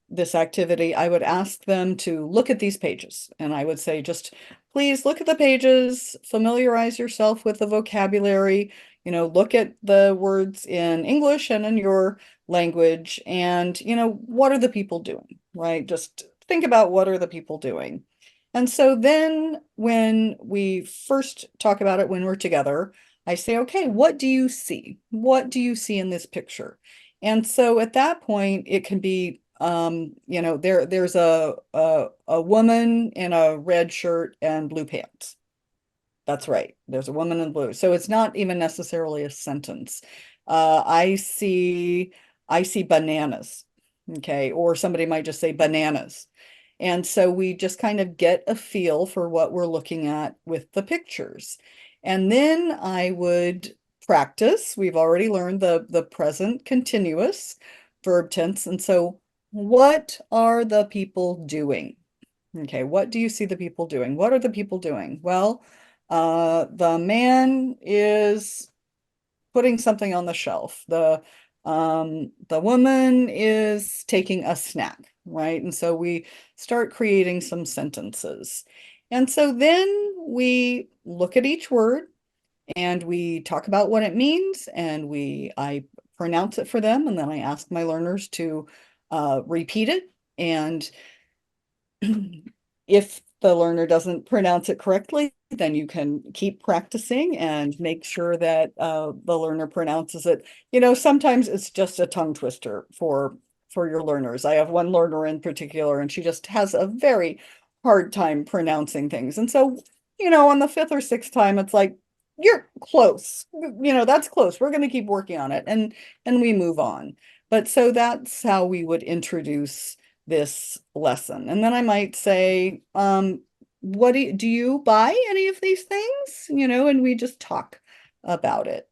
this activity, I would ask them to look at these pages, and I would say, just please look at the pages, familiarize yourself with the vocabulary, look at the words in English and in your language, and what are the people doing, right? Just think about what are the people doing. And so then when we first talk about it when we're together, I say, okay, what do you see? What do you see in this picture? And so at that point, it can be, there's a woman in a red shirt and blue pants. That's right. There's a woman in blue. So it's not even necessarily a sentence. I see bananas. Okay. Or somebody might just say bananas. And so we just kind of get a feel for what we're looking at with the pictures. And then I would practice. We've already learned the present continuous verb tense. And so what are the people doing? Okay, what do you see the people doing? What are the people doing? Well, the man is putting something on the shelf. The woman is taking a snack, right? And so we start creating some sentences. And so then we look at each word and we talk about what it means, and I pronounce it for them, and then I ask my learners to repeat it. And if the learner doesn't pronounce it correctly, then you can keep practicing and make sure that the learner pronounces it. Sometimes it's just a tongue twister for your learners. I have one learner in particular, and she just has a very hard time pronouncing things. And so, on the fifth or sixth time, it's like, you're close. That's close. We're going to keep working on it, and we move on. But so that's how we would introduce this lesson. And then I might say, what do you buy any of these things? And we just talk about it.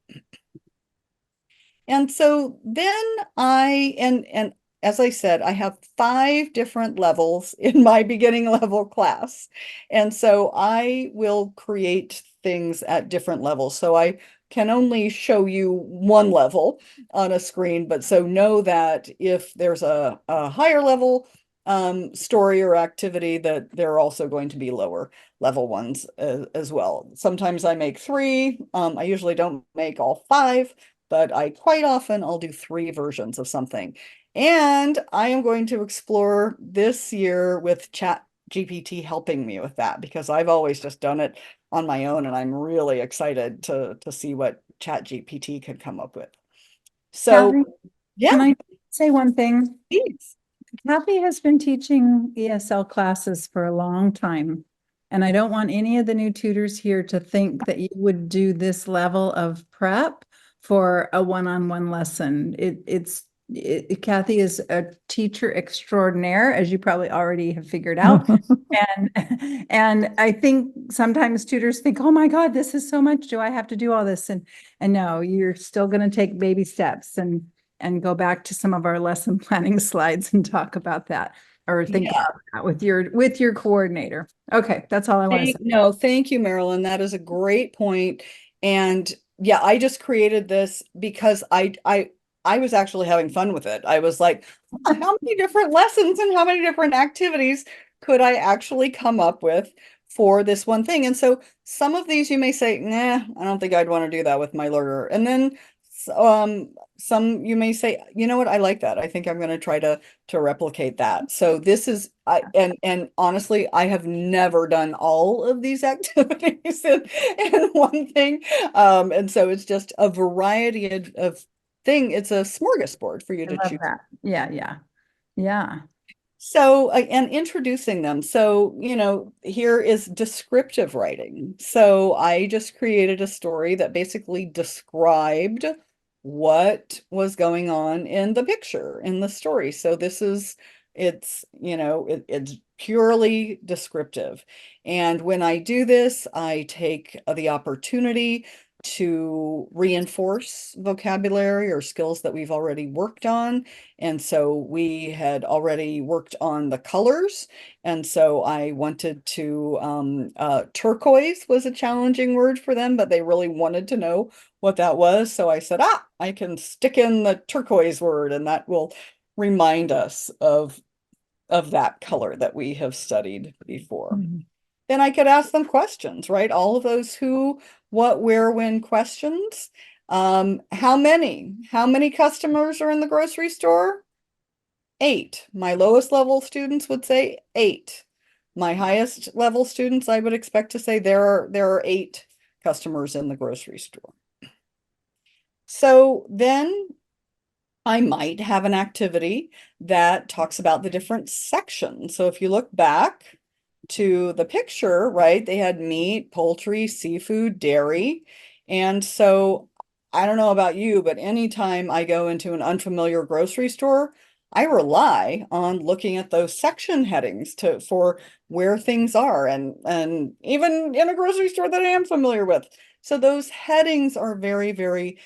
And so then and as I said, I have 5 different levels in my beginning level class. And so I will create things at different levels. So I can only show you one level on a screen, but so know that if there's a higher level story or activity, that there are also going to be lower level ones as well. Sometimes I make 3. I usually don't make all 5, but I quite often I'll do 3 versions of something. And I am going to explore this year with Chat GPT helping me with that, because I've always just done it on my own, and I'm really excited to see what Chat GPT can come up with. So Kathy, yeah, can I say one thing? please. Kathy has been teaching ESL classes for a long time. And I don't want any of the new tutors here to think that you would do this level of prep for a one-on-one lesson. Kathy is a teacher extraordinaire, as you probably already have figured out. And I think sometimes tutors think, oh my God, this is so much. Do I have to do all this? And no, you're still going to take baby steps and go back to some of our lesson planning slides and talk about that, or think Yeah. about that with your coordinator. Okay, that's all I want to say. No, thank you, Marilyn. That is a great point. And yeah, I just created this because I was actually having fun with it. I was like, how many different lessons and how many different activities could I actually come up with for this one thing? And so some of these you may say, nah, I don't think I'd want to do that with my learner. And then some you may say, you know what, I like that. I think I'm going to try to replicate that. So this is and honestly, I have never done all of these activities in one thing. And so it's just a variety of thing. It's a smorgasbord for you I to love choose. that. Yeah. So, and introducing them. So, here is descriptive writing. So I just created a story that basically described what was going on in the picture, in the story. So it's purely descriptive. And when I do this, I take the opportunity to reinforce vocabulary or skills that we've already worked on. And so we had already worked on the colors. And so I wanted to, turquoise was a challenging word for them, but they really wanted to know what that was. So I said, I can stick in the turquoise word, and that will remind us of that color that we have studied before. Mhm. Then I could ask them questions, right? All of those who, what, where, when questions. How many customers are in the grocery store? 8. My lowest level students would say 8. My highest level students, I would expect to say there are 8 customers in the grocery store. So then I might have an activity that talks about the different sections. So if you look back to the picture, right, they had meat, poultry, seafood, dairy. And so I don't know about you, but anytime I go into an unfamiliar grocery store, I rely on looking at those section headings for where things are, and even in a grocery store that I am familiar with. So those headings are very, very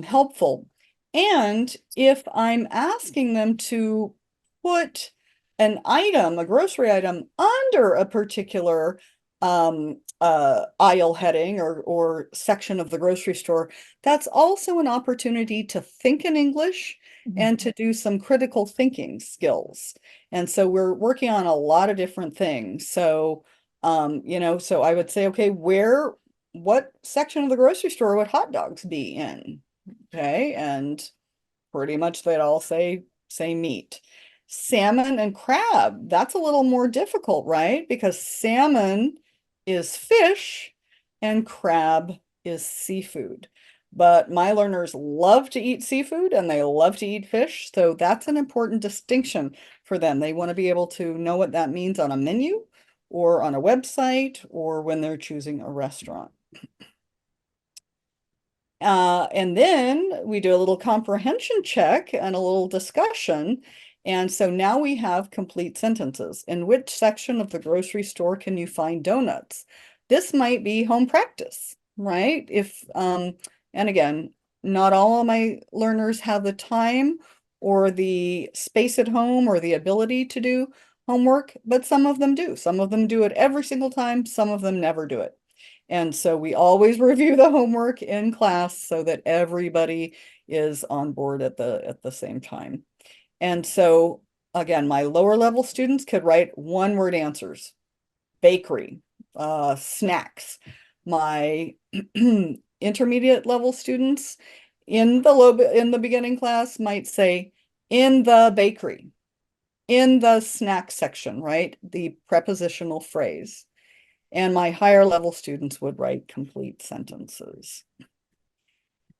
helpful. And if I'm asking them to put an item, a grocery item, under a particular aisle heading or section of the grocery store, that's also an opportunity to think in English and to do some critical thinking skills. And so we're working on a lot of different things. So, so I would say, okay, what section of the grocery store would hot dogs be in? Okay, and pretty much they'd all say meat. Salmon and crab, that's a little more difficult, right? Because salmon is fish and crab is seafood. But my learners love to eat seafood and they love to eat fish, so that's an important distinction for them. They want to be able to know what that means on a menu or on a website or when they're choosing a restaurant. And then we do a little comprehension check and a little discussion. And so now we have complete sentences. In which section of the grocery store can you find donuts? This might be home practice, right? And again, not all of my learners have the time or the space at home or the ability to do homework, but some of them do. Some of them do it every single time. Some of them never do it. And so we always review the homework in class so that everybody is on board at the same time. And so again, my lower level students could write one word answers, bakery, snacks. My intermediate level students in the beginning class might say in the bakery, in the snack section, right? The prepositional phrase. And my higher level students would write complete sentences.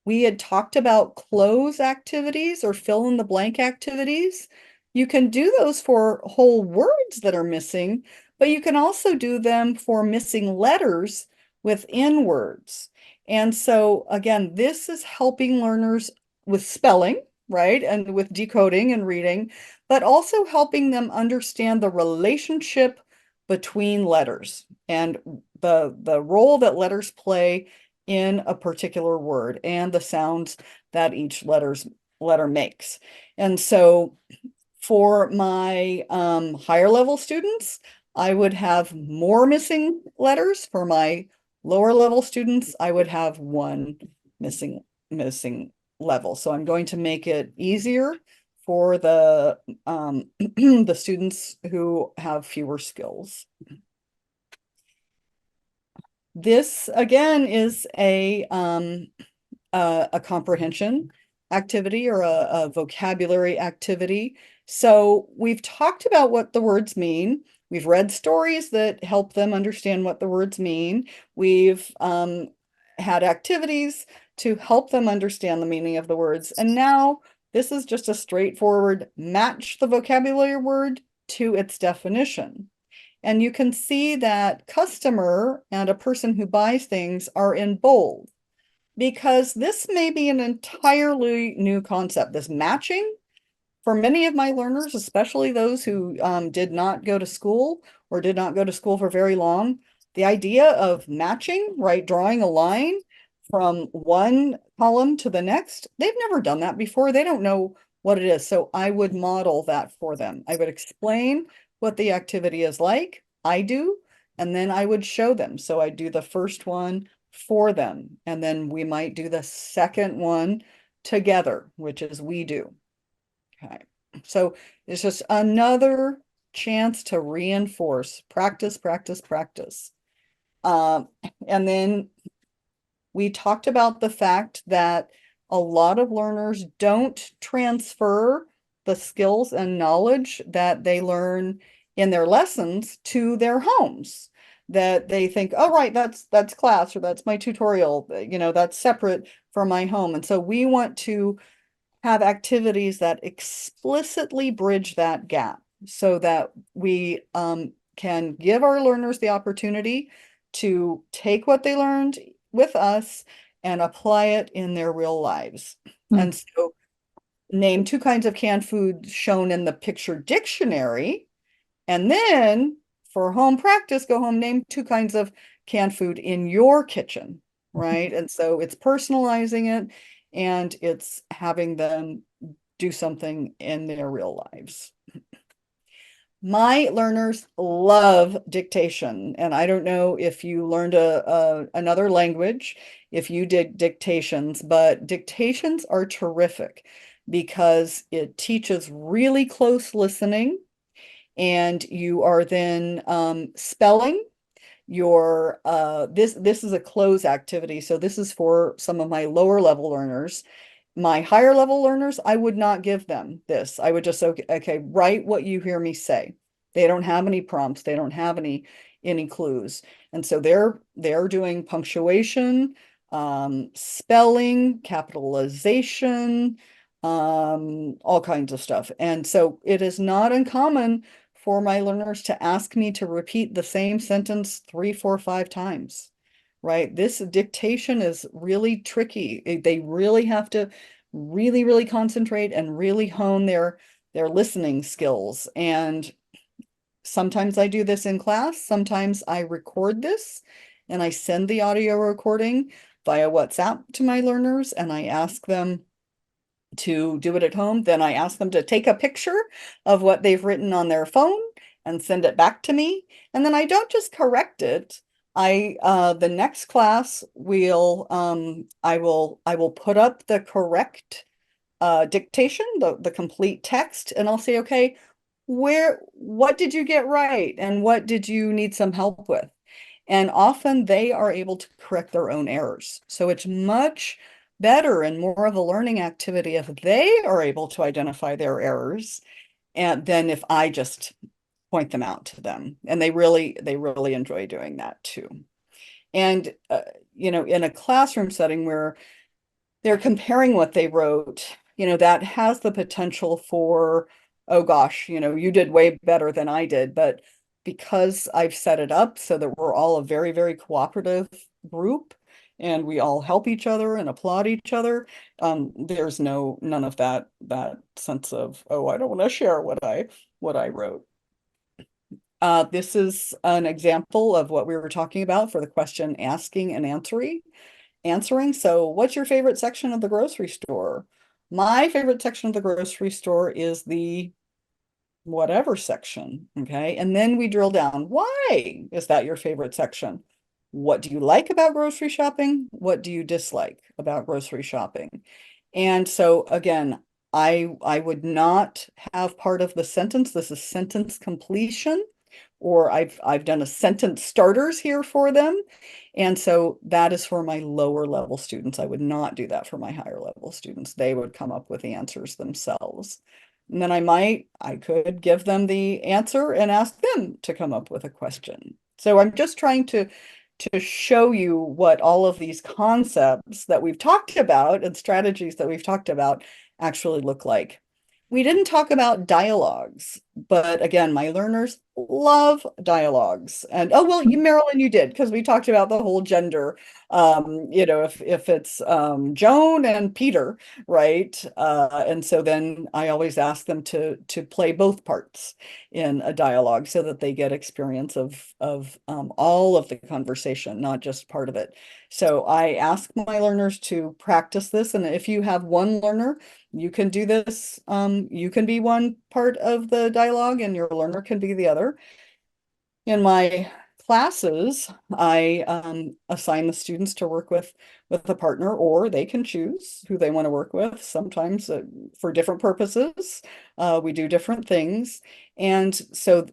We had talked about close activities or fill in the blank activities. You can do those for whole words that are missing, but you can also do them for missing letters within words. And so again, this is helping learners with spelling, right? And with decoding and reading, but also helping them understand the relationship between letters and the role that letters play in a particular word and the sounds that each letter makes. And so for my higher level students, I would have more missing letters. For my lower level students, I would have one missing level. So I'm going to make it easier for the the students who have fewer skills. This again is a comprehension activity or a vocabulary activity. So we've talked about what the words mean. We've read stories that help them understand what the words mean. We've had activities to help them understand the meaning of the words. And now this is just a straightforward match the vocabulary word to its definition. And you can see that customer and a person who buys things are in bold because this may be an entirely new concept. This matching, for many of my learners, especially those who did not go to school or did not go to school for very long, the idea of matching, right, drawing a line from one column to the next, they've never done that before. They don't know what it is. So I would model that for them. I would explain what the activity is like. I do, and then I would show them. So I do the first one for them, and then we might do the second one together, which is we do. Okay, so it's just another chance to reinforce practice, practice, practice. And then we talked about the fact that a lot of learners don't transfer the skills and knowledge that they learn in their lessons to their homes. That they think, oh, right, that's class or that's my tutorial, you know, that's separate from my home. And so we want to have activities that explicitly bridge that gap so that we can give our learners the opportunity to take what they learned with us and apply it in their real lives. And so name 2 kinds of canned food shown in the picture dictionary. And then for home practice, go home, name 2 kinds of canned food in your kitchen, right? And so it's personalizing it and it's having them do something in their real lives. My learners love dictation, and I don't know if you learned another language, if you did dictations, but dictations are terrific because it teaches really close listening, and you are then spelling your this is a close activity, so this is for some of my lower level learners. My higher level learners, I would not give them this. I would just say, okay, write what you hear me say. They don't have any prompts. They don't have any clues. And so they're doing punctuation, spelling, capitalization, all kinds of stuff. And so it is not uncommon for my learners to ask me to repeat the same sentence 3, 4, 5 times. Right? This dictation is really tricky. They really have to really, really concentrate and really hone their listening skills. And sometimes I do this in class. Sometimes I record this and I send the audio recording via WhatsApp to my learners and I ask them to do it at home. Then I ask them to take a picture of what they've written on their phone and send it back to me. And then I don't just correct it. The next class I will put up the correct dictation, the complete text, and I'll say, okay, what did you get right? And what did you need some help with? And often they are able to correct their own errors. So it's much better and more of a learning activity if they are able to identify their errors and than if I just point them out to them. And they really enjoy doing that too. And in a classroom setting where they're comparing what they wrote, that has the potential for, oh gosh, you did way better than I did. But because I've set it up so that we're all a very, very cooperative group and we all help each other and applaud each other, there's none of that sense of, oh, I don't want to share what I wrote. This is an example of what we were talking about for the question asking and answering. So what's your favorite section of the grocery store? My favorite section of the grocery store is the whatever section. Okay. And then we drill down. Why is that your favorite section? What do you like about grocery shopping? What do you dislike about grocery shopping? And so again, I would not have part of the sentence. This is sentence completion, or I've done a sentence starters here for them. And so that is for my lower level students. I would not do that for my higher level students. They would come up with the answers themselves. And then I could give them the answer and ask them to come up with a question. So I'm just trying to show you what all of these concepts that we've talked about and strategies that we've talked about actually look like. We didn't talk about dialogues, but again, my learners love dialogues. And oh, well, Marilyn, you did, because we talked about the whole gender. If it's Joan and Peter, right? And so then I always ask them to play both parts in a dialogue so that they get experience of all of the conversation, not just part of it. So I ask my learners to practice this. And if you have one learner, you can do this. You can be one part of the dialogue and your learner can be the other. In my classes, I assign the students to work with a partner, or they can choose who they want to work with. Sometimes for different purposes, we do different things. And so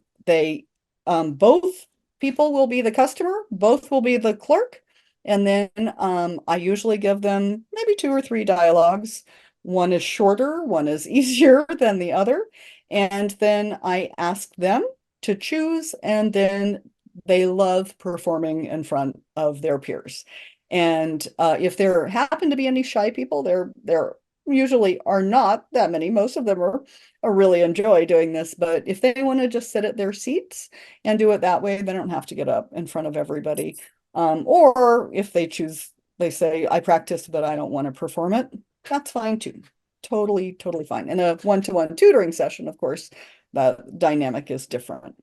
both people will be the customer, both will be the clerk. And then I usually give them maybe 2 or 3 dialogues. One is shorter, one is easier than the other. And then I ask them to choose, and then they love performing in front of their peers. And if there happen to be any shy people, there usually are not that many. Most of them are really enjoy doing this, but if they want to just sit at their seats and do it that way, they don't have to get up in front of everybody. Or if they choose, they say, I practice, but I don't want to perform it, that's fine too. Totally fine. In a one-to-one tutoring session, of course, the dynamic is different.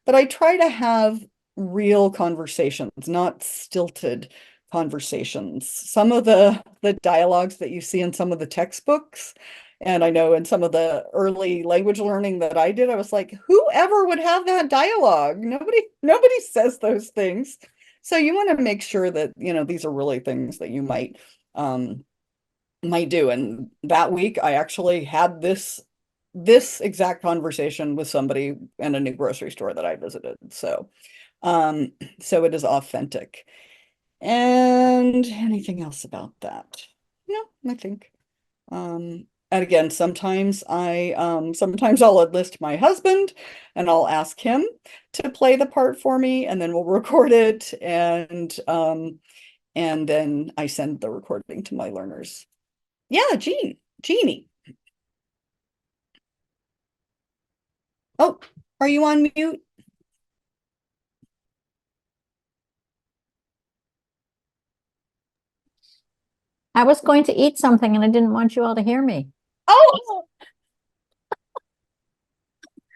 But I try to have real conversations, not stilted conversations. Some of the dialogues that you see in some of the textbooks, and I know in some of the early language learning that I did, I was like, whoever would have that dialogue? Nobody says those things. So you want to make sure that, these are really things that you might do. And that week I actually had this exact conversation with somebody in a new grocery store that I visited. So it is authentic. And anything else about that? No, I think. And again, sometimes I'll enlist my husband and I'll ask him to play the part for me, and then we'll record it, and then I send the recording to my learners. Yeah, Jeannie. Oh, are you on mute? I was going to eat something and I didn't want you all to hear me. Oh,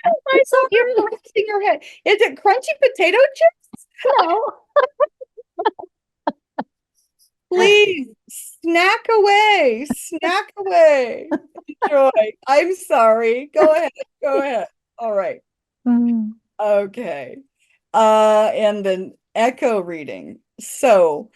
I saw you resting your head. Is it crunchy potato chips? No. Please snack away, Enjoy. I'm sorry. Go ahead. All right. Okay. And then echo reading. So,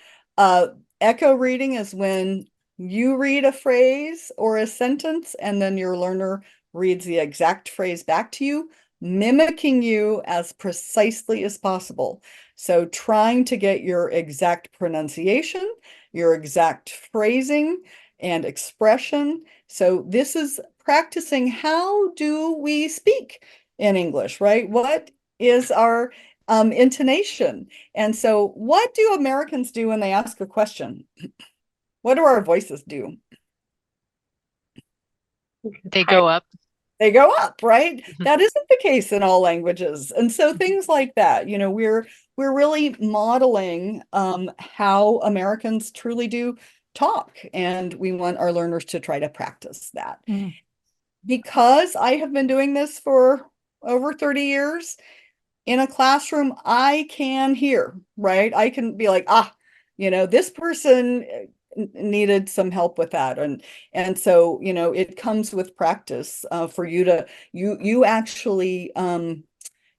echo reading is when you read a phrase or a sentence and then your learner reads the exact phrase back to you, mimicking you as precisely as possible. So trying to get your exact pronunciation, your exact phrasing and expression. So this is practicing how do we speak in English, right? What is our intonation? And so what do Americans do when they ask a question? What do our voices do? They go up. They go up, right? That isn't the case in all languages. And so things like that, you know, we're really modeling how Americans truly do talk, and we want our learners to try to practice that. Mm. Because I have been doing this for over 30 years, in a classroom, I can hear, right? I can be like, you know, this person needed some help with that. And so, you know, it comes with practice for you to, you actually,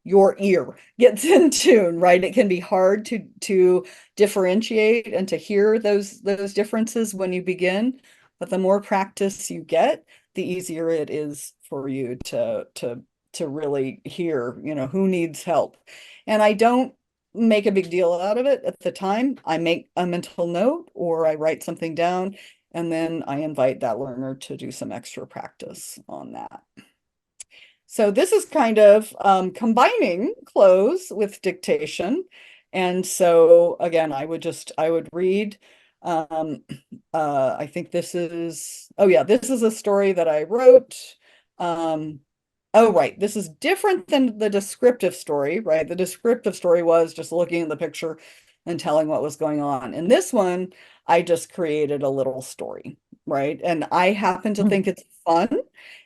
your ear gets in tune, right? It can be hard to differentiate and to hear those differences when you begin, but the more practice you get, the easier it is for you to really hear, you know, who needs help. And I don't make a big deal out of it at the time. I make a mental note or I write something down, and then I invite that learner to do some extra practice on that. So this is kind of combining close with dictation. And so again, I would read, I think this is, oh yeah, this is a story that I wrote. Oh, right. This is different than the descriptive story, right? The descriptive story was just looking at the picture and telling what was going on. In this one, I just created a little story, right? And I happen to think it's fun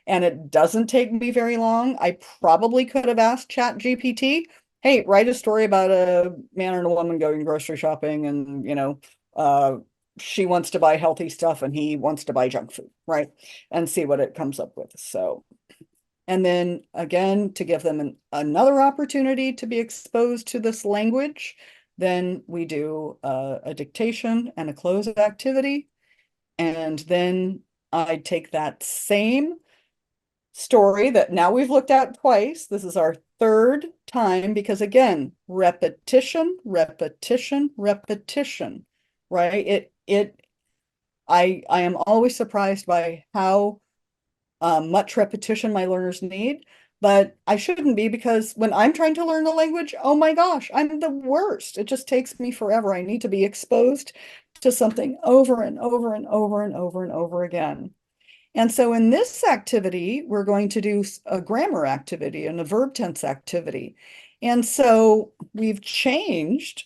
and it doesn't take me very long. I probably could have asked ChatGPT, hey, write a story about a man and a woman going grocery shopping and, you know, she wants to buy healthy stuff and he wants to buy junk food, right? And see what it comes up with. So, and then again, to give them another opportunity to be exposed to this language, then we do a dictation and a close activity. And then I take that same story that now we've looked at twice. This is our third time because again, repetition, repetition, repetition, right? I am always surprised by how much repetition my learners need, but I shouldn't be, because when I'm trying to learn a language, oh my gosh, I'm the worst. It just takes me forever. I need to be exposed to something over and over and over and over and over again. And so in this activity, we're going to do a grammar activity and a verb tense activity. And so we've changed,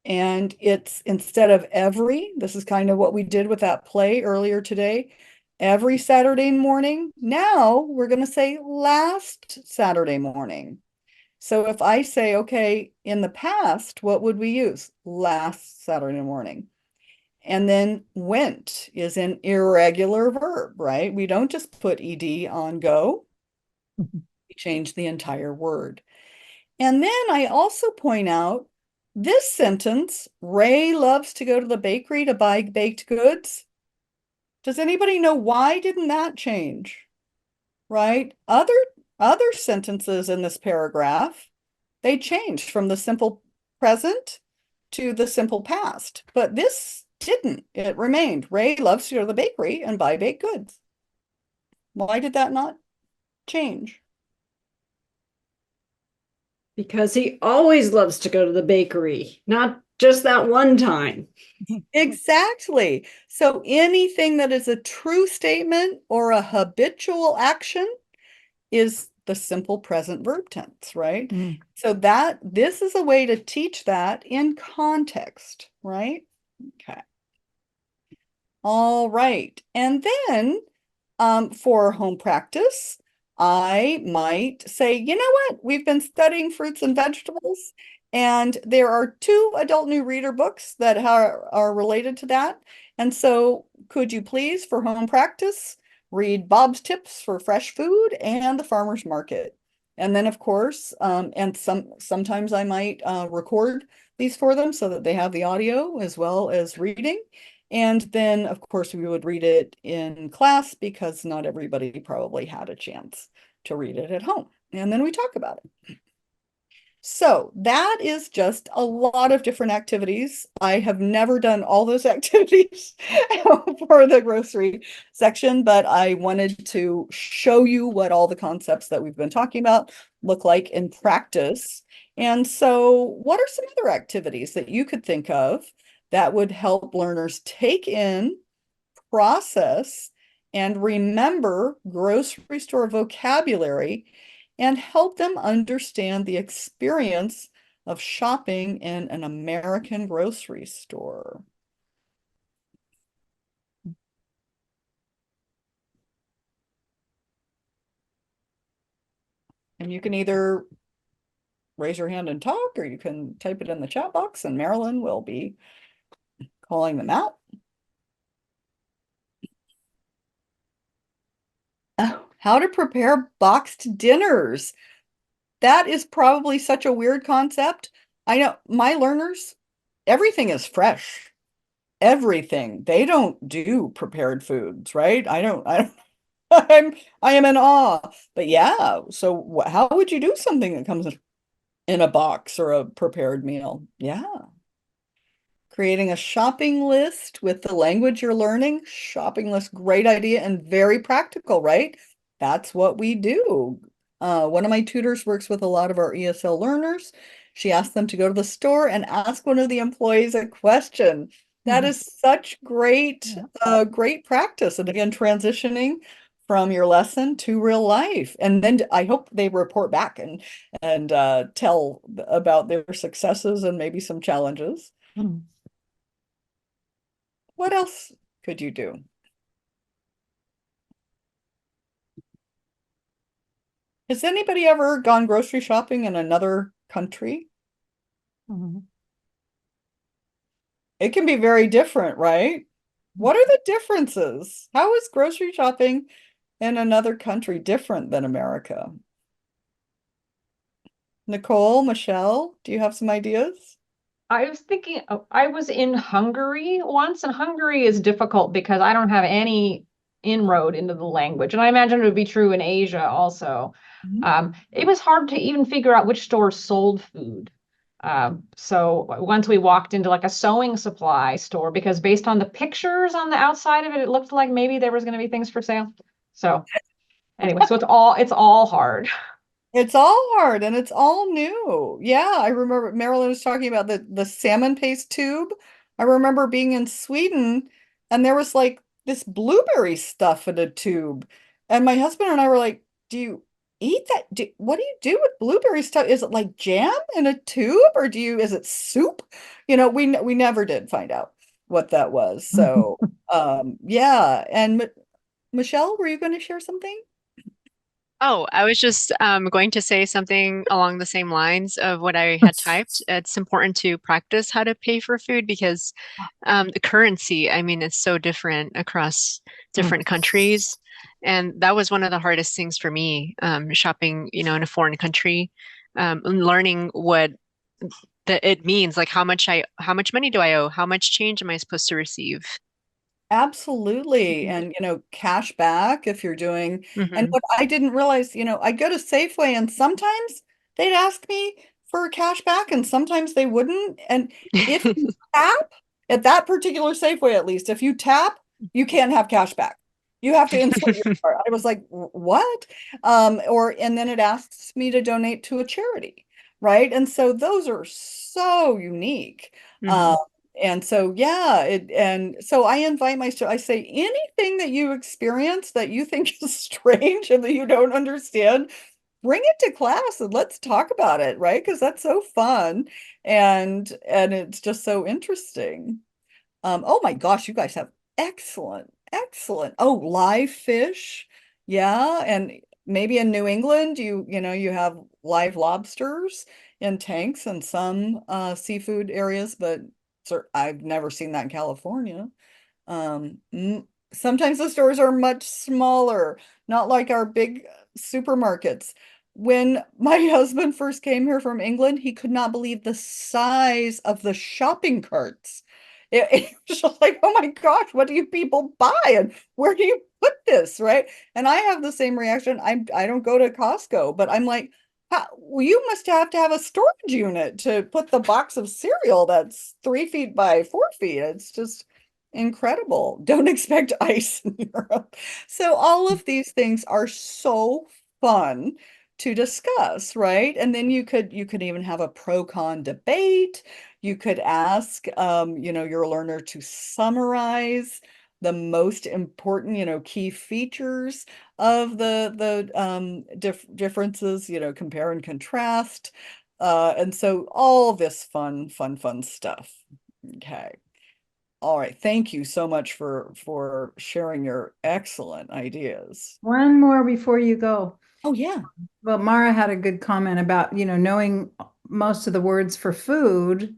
and it's instead of every, this is kind of what we did with that play earlier today, every Saturday morning. Now we're going to say last Saturday morning. So if I say, okay, in the past, what would we use? Last Saturday morning. And then went is an irregular verb, right? We don't just put ed on go. We change the entire word. And then I also point out this sentence, Ray loves to go to the bakery to buy baked goods. Does anybody know why didn't that change? Right? Other sentences in this paragraph, they changed from the simple present to the simple past, but this didn't. It remained. Ray loves to go to the bakery and buy baked goods. Why did that not change? Because he always loves to go to the bakery, not just that one time. Exactly. So anything that is a true statement or a habitual action is the simple present verb tense, right? Mm. So this is a way to teach that in context, right? Okay. All right. And then for home practice, I might say, you know what? We've been studying fruits and vegetables, and there are 2 adult new reader books that are related to that. And so could you please, for home practice, read Bob's Tips for Fresh Food and The Farmer's Market? And then of course, and sometimes I might record these for them so that they have the audio as well as reading. And then, of course, we would read it in class because not everybody probably had a chance to read it at home. and then we talk about it. So that is just a lot of different activities. I have never done all those activities for the grocery section, but I wanted to show you what all the concepts that we've been talking about look like in practice. And so what are some other activities that you could think of that would help learners take in, process, and remember grocery store vocabulary and help them understand the experience of shopping in an American grocery store? And you can either raise your hand and talk, or you can type it in the chat box, and Marilyn will be calling them out. Oh, how to prepare boxed dinners. That is probably such a weird concept. I know my learners, everything is fresh. Everything. They don't do prepared foods, right? I don't, I am in awe. But yeah, so how would you do something that comes in a box or a prepared meal? Yeah. Creating a shopping list with the language you're learning. Shopping list, great idea and very practical, right? That's what we do. One of my tutors works with a lot of our ESL learners. She asked them to go to the store and ask one of the employees a question. That is such great, great practice. And again, transitioning from your lesson to real life. And then I hope they report back and tell about their successes and maybe some challenges. What else could you do? Has anybody ever gone grocery shopping in another country? It can be very different, right? What are the differences? How is grocery shopping in another country different than America? Nicole, Michelle, do you have some ideas? I was thinking, I was in Hungary once, and Hungary is difficult because I don't have any inroad into the language. And I imagine it would be true in Asia also. It was hard to even figure out which stores sold food. So once we walked into like a sewing supply store, because based on the pictures on the outside of it, it looked like maybe there was going to be things for sale. So anyway, so it's all hard. It's all hard and it's all new. Yeah, I remember Marilyn was talking about the salmon paste tube. I remember being in Sweden and there was like this blueberry stuff in a tube. And my husband and I were like, do you eat that? What do you do with blueberry stuff? Is it like jam in a tube or is it soup? You know, we never did find out what that was. So, yeah. And Michelle, were you going to share something? Oh, I was just going to say something along the same lines of what I had typed. It's important to practice how to pay for food because the currency, I mean, it's so different across different countries. And that was one of the hardest things for me, shopping, in a foreign country, and learning what it means, like how much money do I owe? How much change am I supposed to receive? Absolutely. And, cash back if you're doing, and Mhm. what I didn't realize, I go to Safeway and sometimes they'd ask me for cash back and sometimes they wouldn't. And if you tap at that particular Safeway, at least, if you tap, you can't have cash back. You have to insert your card. I was like, what? And then it asks me to donate to a charity, right? And so those are so unique. Mhm. And so, yeah, and so I invite my students, I say anything that you experience that you think is strange and that you don't understand, bring it to class and let's talk about it, right? Because that's so fun and it's just so interesting. Oh my gosh, you guys have excellent, excellent. Oh, live fish. Yeah, and maybe in New England, you have live lobsters in tanks in some seafood areas, but I've never seen that in California. Sometimes the stores are much smaller, not like our big supermarkets. When my husband first came here from England, he could not believe the size of the shopping carts. It was just like, oh my gosh, what do you people buy and where do you put this, right? And I have the same reaction. I don't go to Costco, but I'm like, well, you must have to have a storage unit to put the box of cereal that's 3 feet by 4 feet. It's just incredible. Don't expect ice in Europe. So all of these things are so fun to discuss, right? And then you could even have a pro-con debate. You could ask your learner to summarize the most important, key features of the differences, compare and contrast. And so all this fun stuff. Okay. All right. Thank you so much for sharing your excellent ideas. One more before you go. Oh yeah. Well, Mara had a good comment about, knowing most of the words for food,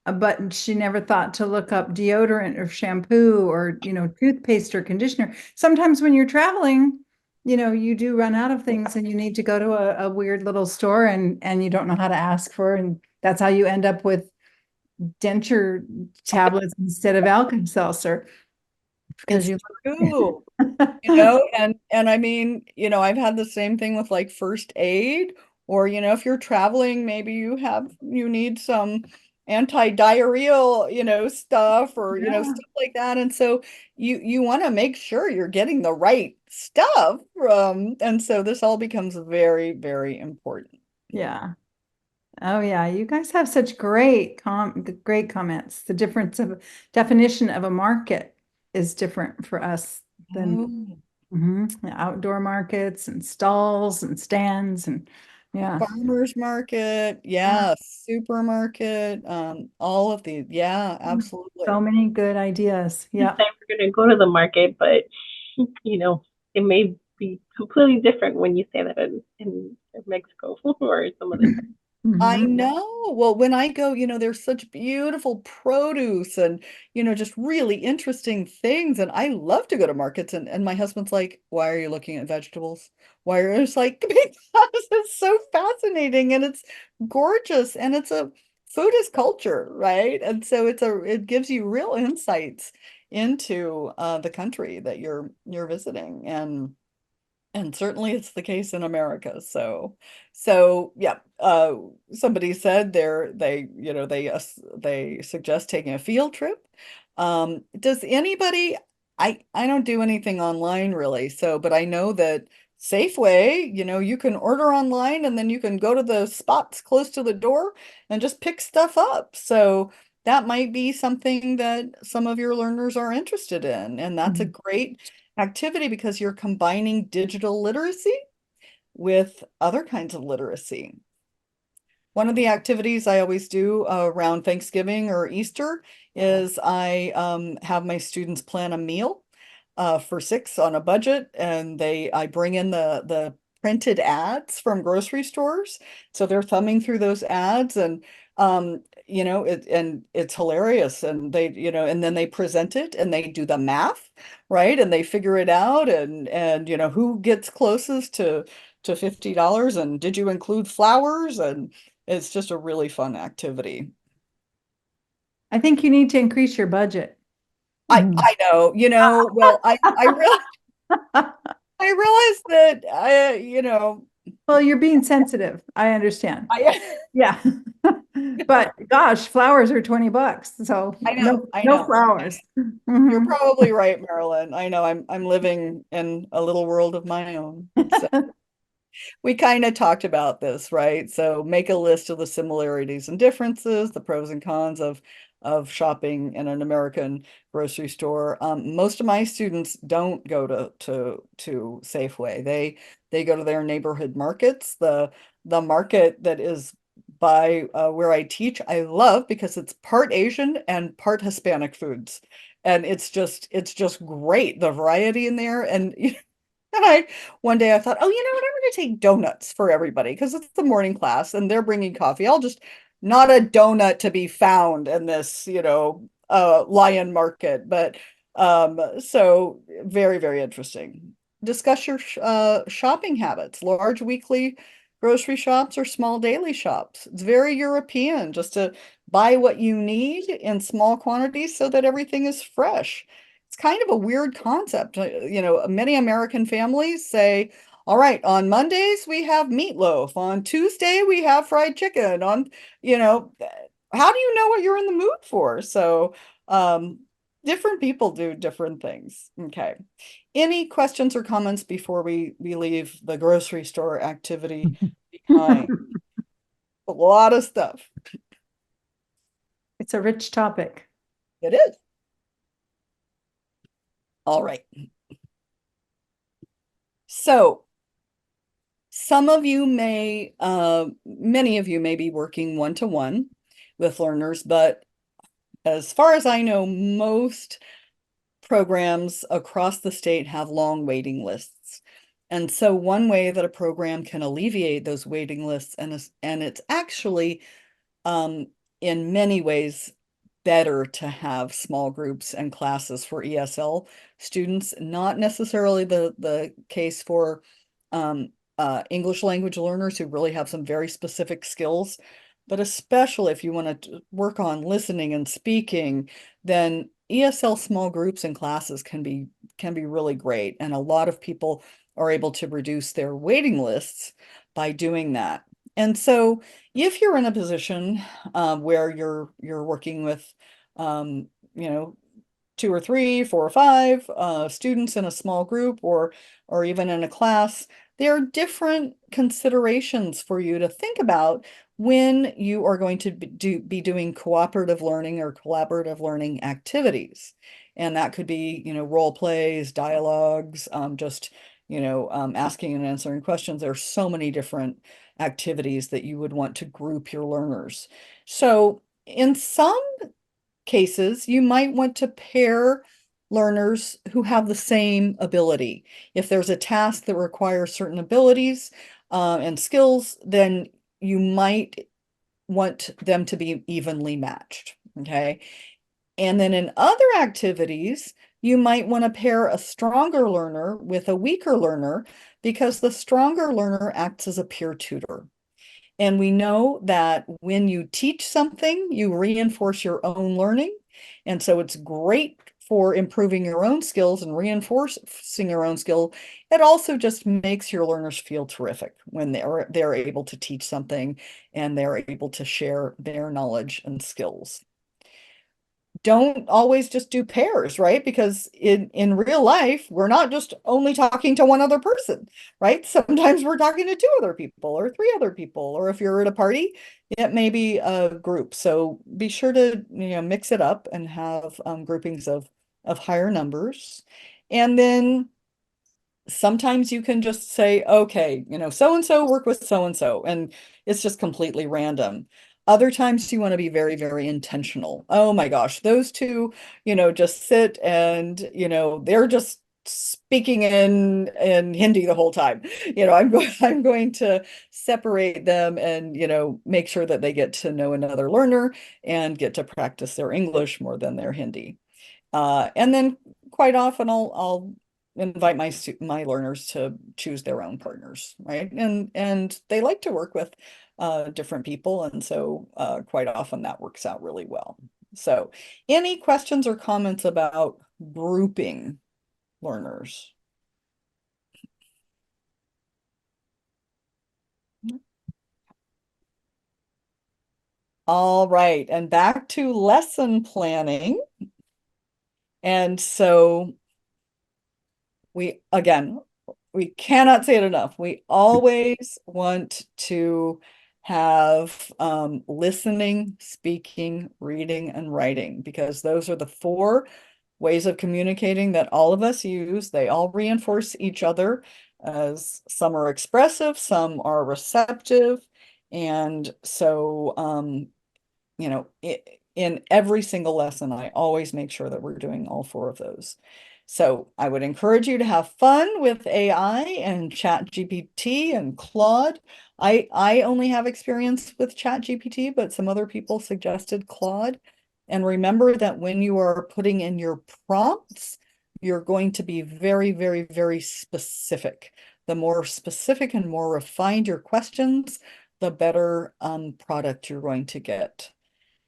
but she never thought to look up deodorant or shampoo or, toothpaste or conditioner. Sometimes when you're traveling, you do run out of things and you need to go to a weird little store and you don't know how to ask for, and that's how you end up with denture tablets instead of Alka-Seltzer. Because It's true. And I mean, I've had the same thing with like first aid, or if you're traveling, maybe you need some anti-diarrheal, stuff, or stuff like that. And so you want to make sure you're getting the right stuff. And so this all becomes very, very important. Yeah. Oh yeah, you guys have such great comments. The difference of definition of a market is different for us than the outdoor markets and stalls and stands and Farmers market, yeah, supermarket, all of these. Yeah, absolutely. So many good ideas. Yeah. We're going to go to the market, but it may be completely different when you say that in Mexico or some other. I know. Well, when I go, there's such beautiful produce and, just really interesting things. And I love to go to markets. And my husband's like, why are you looking at vegetables? Why are you? It's like, because it's so fascinating and it's gorgeous and food is culture, right? And so it gives you real insights into the country that you're visiting. And certainly it's the case in America. So yeah, somebody said they suggest taking a field trip. Does anybody, I don't do anything online really, but I know that Safeway, you can order online and then you can go to the spots close to the door and just pick stuff up. So that might be something that some of your learners are interested in. And that's a great activity because you're combining digital literacy with other kinds of literacy. One of the activities I always do around Thanksgiving or Easter is I have my students plan a meal for 6 on a budget, and I bring in the printed ads from grocery stores. So they're thumbing through those ads and it's hilarious, and and then they present it and they do the math, right? And they figure it out and who gets closest to $50 and did you include flowers? And it's just a really fun activity. I think you need to increase your budget. I know, well, I realize that well, you're being sensitive. I understand. Yeah. But gosh, flowers are $20. So I know. No flowers. You're probably right, Marilyn. I know I'm living in a little world of my own. So. We kind of talked about this, right? So make a list of the similarities and differences, the pros and cons of shopping in an American grocery store. Most of my students don't go to Safeway. They go to their neighborhood markets. The market that is by where I teach, I love because it's part Asian and part Hispanic foods. And it's just great, the variety in there. And one day I thought, oh, you know what? I'm going to take donuts for everybody because it's the morning class and they're bringing coffee. I'll just not a donut to be found in this, lion market. But so very, very interesting. Discuss your shopping habits, large weekly grocery shops or small daily shops. It's very European, just to buy what you need in small quantities so that everything is fresh. it's kind of a weird concept. You know, many American families say, all right, on Mondays we have meatloaf, on Tuesday we have fried chicken, on, you know, how do you know what you're in the mood for? So, different people do different things. Okay. Any questions or comments before we leave the grocery store activity behind? A lot of stuff. It's a rich topic. It is. All right. So some of you may, many of you may be working one-to-one with learners, but as far as I know, most programs across the state have long waiting lists. And so one way that a program can alleviate those waiting lists, and it's actually in many ways better to have small groups and classes for ESL students, not necessarily the case for English language learners who really have some very specific skills, but especially if you want to work on listening and speaking, then ESL small groups and classes can be really great. And a lot of people are able to reduce their waiting lists by doing that. And so if you're in a position where you're working with, you know, 2 or 3, 4 or 5 students in a small group or even in a class, there are different considerations for you to think about when you are going to be doing cooperative learning or collaborative learning activities. And that could be, you know, role plays, dialogues, just, you know, asking and answering questions. There are so many different activities that you would want to group your learners. So in some cases, you might want to pair learners who have the same ability. If there's a task that requires certain abilities and skills, then you might want them to be evenly matched, okay? And then in other activities, you might want to pair a stronger learner with a weaker learner because the stronger learner acts as a peer tutor. And we know that when you teach something, you reinforce your own learning. And so it's great for improving your own skills and reinforcing your own skill. It also just makes your learners feel terrific when they're able to teach something and they're able to share their knowledge and skills. Don't always just do pairs, right? Because in real life, we're not just only talking to one other person, right? Sometimes we're talking to 2 other people or 3 other people, or if you're at a party, it may be a group. So be sure to, you know, mix it up and have groupings of higher numbers. And then sometimes you can just say, okay, you know, so-and-so work with so-and-so, and it's just completely random. Other times you want to be very, very intentional. Oh my gosh, those 2, you know, just sit and, you know, they're just speaking in Hindi the whole time. You know, I'm going to separate them and, you know, make sure that they get to know another learner and get to practice their English more than their Hindi. And then quite often I'll invite my learners to choose their own partners, right? And they like to work with different people, and so quite often that works out really well. So any questions or comments about grouping learners? All right, and back to lesson planning. And so we cannot say it enough. We always want to have listening, speaking, reading, and writing, because those are the 4 ways of communicating that all of us use. They all reinforce each other, as some are expressive, some are receptive. And so, you know, in every single lesson, I always make sure that we're doing all 4 of those. So I would encourage you to have fun with AI and ChatGPT and Claude. I only have experience with ChatGPT, but some other people suggested Claude. And remember that when you are putting in your prompts, you're going to be very, very, very specific. The more specific and more refined your questions, the better product you're going to get.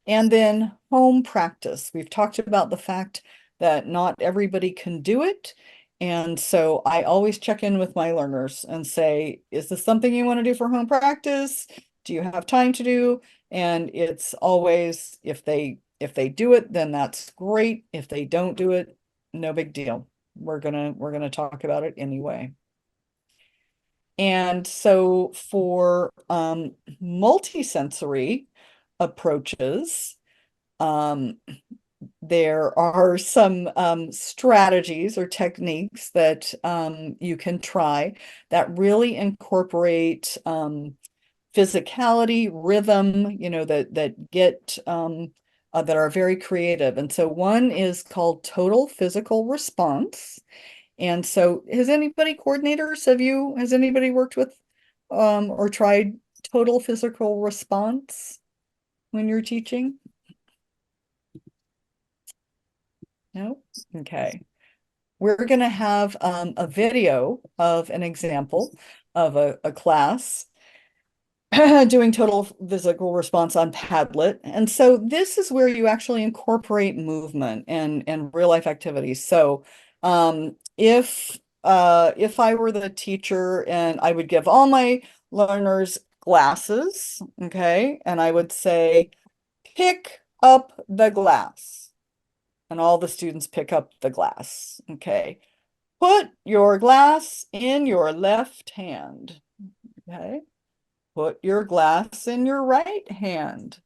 And then home practice. We've talked about the fact that not everybody can do it. And so I always check in with my learners and say, is this something you want to do for home practice? Do you have time to do? And it's always, if they do it, then that's great. If they don't do it, no big deal. We're gonna talk about it anyway. And so for multisensory approaches, there are some strategies or techniques that you can try that really incorporate physicality, rhythm, that get that are very creative. And so one is called total physical response. And so has anybody worked with or tried total physical response when you're teaching? No? Okay. We're going to have a video of an example of a class doing total physical response on Padlet. And so this is where you actually incorporate movement and real life activities. So if I were the teacher and I would give all my learners glasses, okay, and I would say, pick up the glass, and all the students pick up the glass, okay. Put your glass in your left hand, okay. Put your glass in your right hand.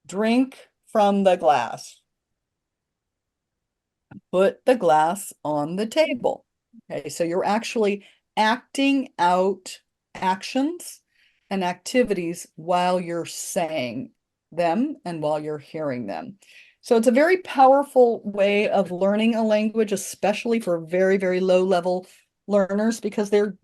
Drink from the glass. Put the glass on the table. Okay, so you're actually acting out actions and activities while you're saying them and while you're hearing them. So it's a very powerful way of learning a language, especially for very, very low level learners, because they're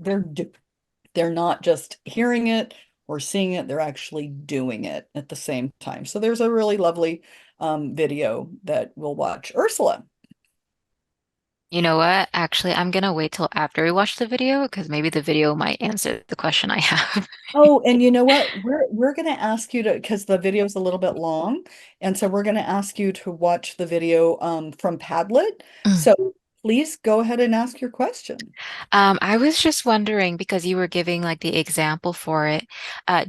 not just hearing it or seeing it, they're actually doing it at the same time. So there's a really lovely video that we'll watch. Ursula. You know what? Actually, I'm gonna wait till after we watch the video because maybe the video might answer the question I have. Oh, and you know what? We're going to ask you to, because the video is a little bit long, and so we're going to ask you to watch the video from Padlet. So please go ahead and ask your question. I was just wondering, because you were giving like the example for it,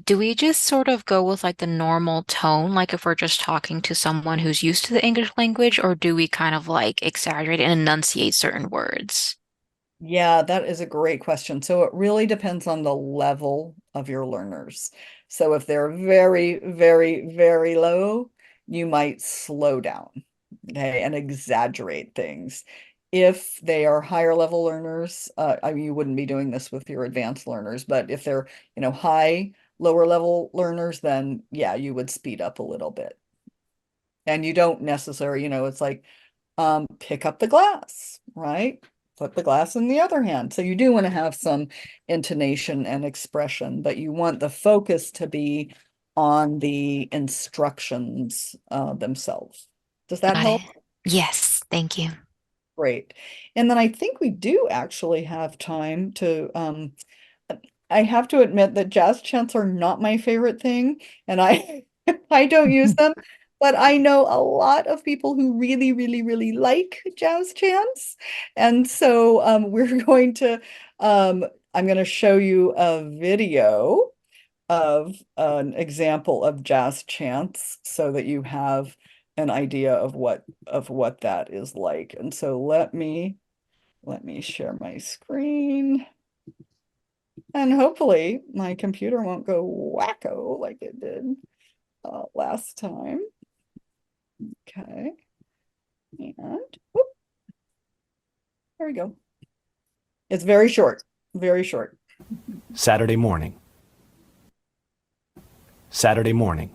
do we just sort of go with like the normal tone, like if we're just talking to someone who's used to the English language, or do we kind of like exaggerate and enunciate certain words? Yeah, that is a great question. So it really depends on the level of your learners. So if they're very, very, very low, you might slow down, okay, and exaggerate things. If they are higher level learners, I mean, you wouldn't be doing this with your advanced learners, but if they're, lower level learners, then yeah, you would speed up a little bit. And you don't necessarily, it's like, pick up the glass, right? Put the glass in the other hand. So you do want to have some intonation and expression, but you want the focus to be on the instructions themselves. Does that help? Yes, thank you. Great. And then I think we do actually have time to, I have to admit that jazz chants are not my favorite thing, and I don't use them, but I know a lot of people who really, really, really like jazz chants. And so we're going to, I'm going to show you a video of an example of jazz chants so that you have an idea of what that is like. And so let me share my screen, and hopefully my computer won't go wacko like it did last time. Okay, and whoop, there we go. It's very short, very short. Saturday morning. Saturday morning.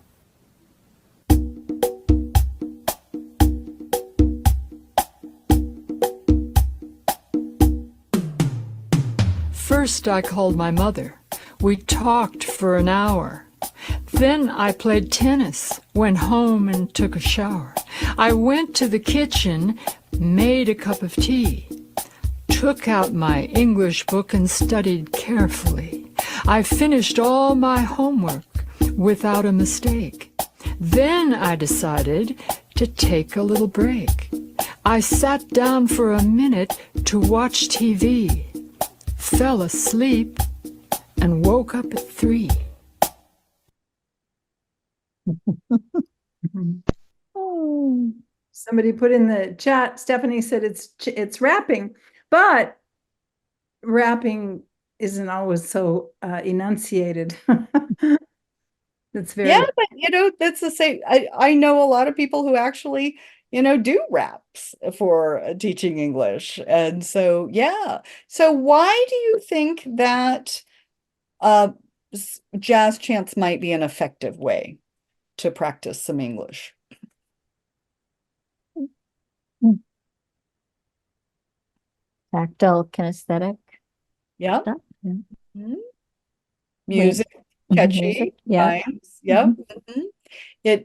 First, I called my mother. We talked for an hour. Then I played tennis, went home and took a shower. I went to the kitchen, made a cup of tea, took out my English book and studied carefully. I finished all my homework without a mistake. Then I decided to take a little break. I sat down for a minute to watch TV, fell asleep, and woke up at 3. Oh, somebody put in the chat, Stephanie said it's rapping, but rapping isn't always so enunciated. It's very Yeah, but that's the same. I know a lot of people who actually, do raps for teaching English. And so, yeah. So why do you think that uh jazz chants might be an effective way to practice some English? Tactile kinesthetic Yeah. stuff. Yeah. Mhm. Music, Mhm, catchy, music, yeah. rhymes. Yep. Mhm.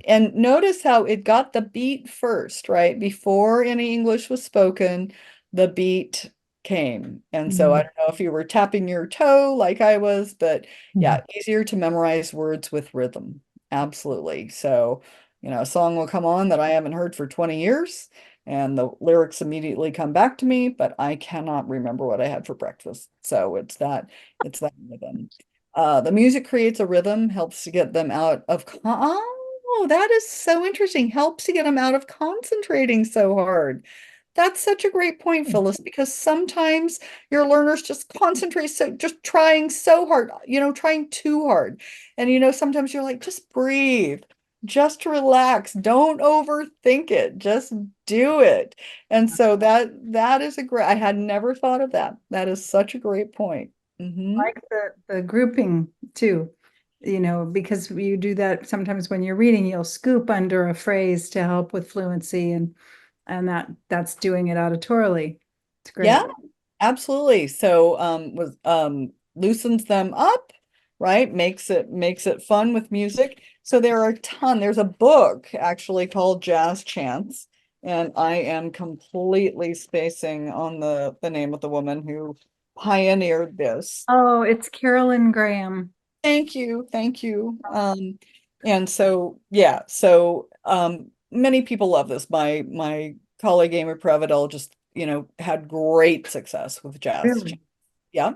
And notice how it got the beat first, right? Before any English was spoken, the beat came. And so I don't know if you were tapping your toe like I was, but yeah, easier to memorize words with rhythm. Absolutely. So, a song will come on that I haven't heard for 20 years, and the lyrics immediately come back to me, but I cannot remember what I had for breakfast. So it's that rhythm. The music creates a rhythm, helps to get them out of oh, that is so interesting. Helps to get them out of concentrating so hard. That's such a great point, Phyllis, because sometimes your learners just concentrate just trying so hard, trying too hard. And sometimes you're like, just breathe, just relax, don't overthink it, just do it. And so that is I had never thought of that. That is such a great point. like the grouping too, because you do that sometimes when you're reading, you'll scoop under a phrase to help with fluency, and that's doing it auditorily. It's great. Yeah, absolutely. So loosens them up, right? Makes it fun with music. So there are a ton. There's a book actually called Jazz Chants, and I am completely spacing on the name of the woman who pioneered this. Oh, it's Carolyn Graham. Thank you. Thank you. And so, yeah, so many people love this. My colleague Amy Prevedel just, had great success with jazz. Really? Yeah.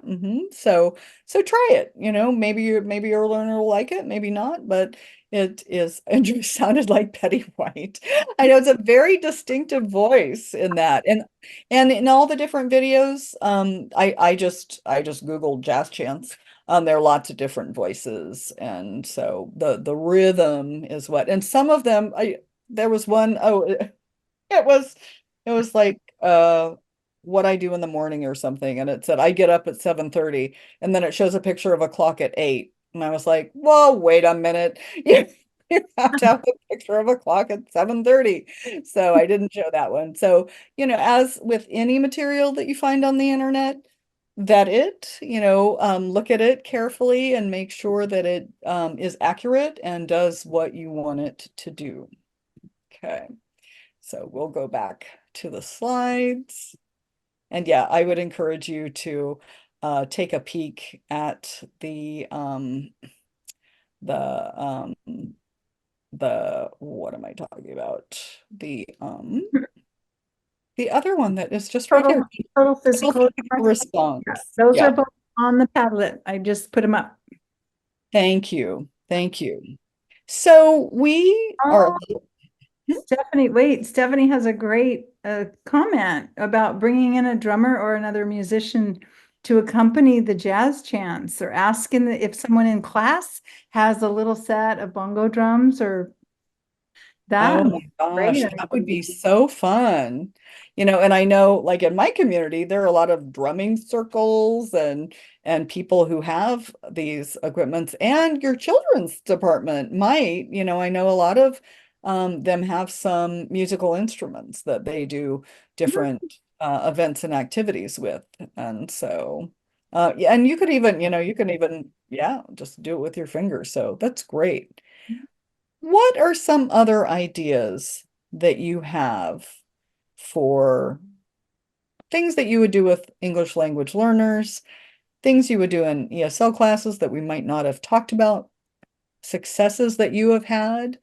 So try it, maybe your learner will like it, maybe not, but it is. Andrew sounded like Betty White. I know it's a very distinctive voice in that. And in all the different videos, I just Googled jazz chants. There are lots of different voices, and so the rhythm is and some of them, there was one, it was like what I do in the morning or something, and it said I get up at 7:30, and then it shows a picture of a clock at 8, and I was like, whoa, wait a minute. You have to have a picture of a clock at 7:30. So I didn't show that one. So, as with any material that you find on the internet, look at it carefully and make sure that it is accurate and does what you want it to do. Okay, so we'll go back to the slides. And yeah, I would encourage you to take a peek at the what am I talking about? The other one that is just right here. Total physical response. Yeah, those Yeah. are both on the Padlet. I just put them up. Thank you. Thank you. So we are. Stephanie has a great comment about bringing in a drummer or another musician to accompany the jazz chants, or asking if someone in class has a little set of bongo drums or that. Oh my gosh, that would be so fun. And I know, like, in my community, there are a lot of drumming circles and people who have these equipments, and your children's department might, I know a lot of them have some musical instruments that they do different events and activities with. And so yeah, and you could even, yeah, just do it with your fingers. So that's great. What are some other ideas that you have for things that you would do with English language learners, things you would do in ESL classes that we might not have talked about, successes that you have had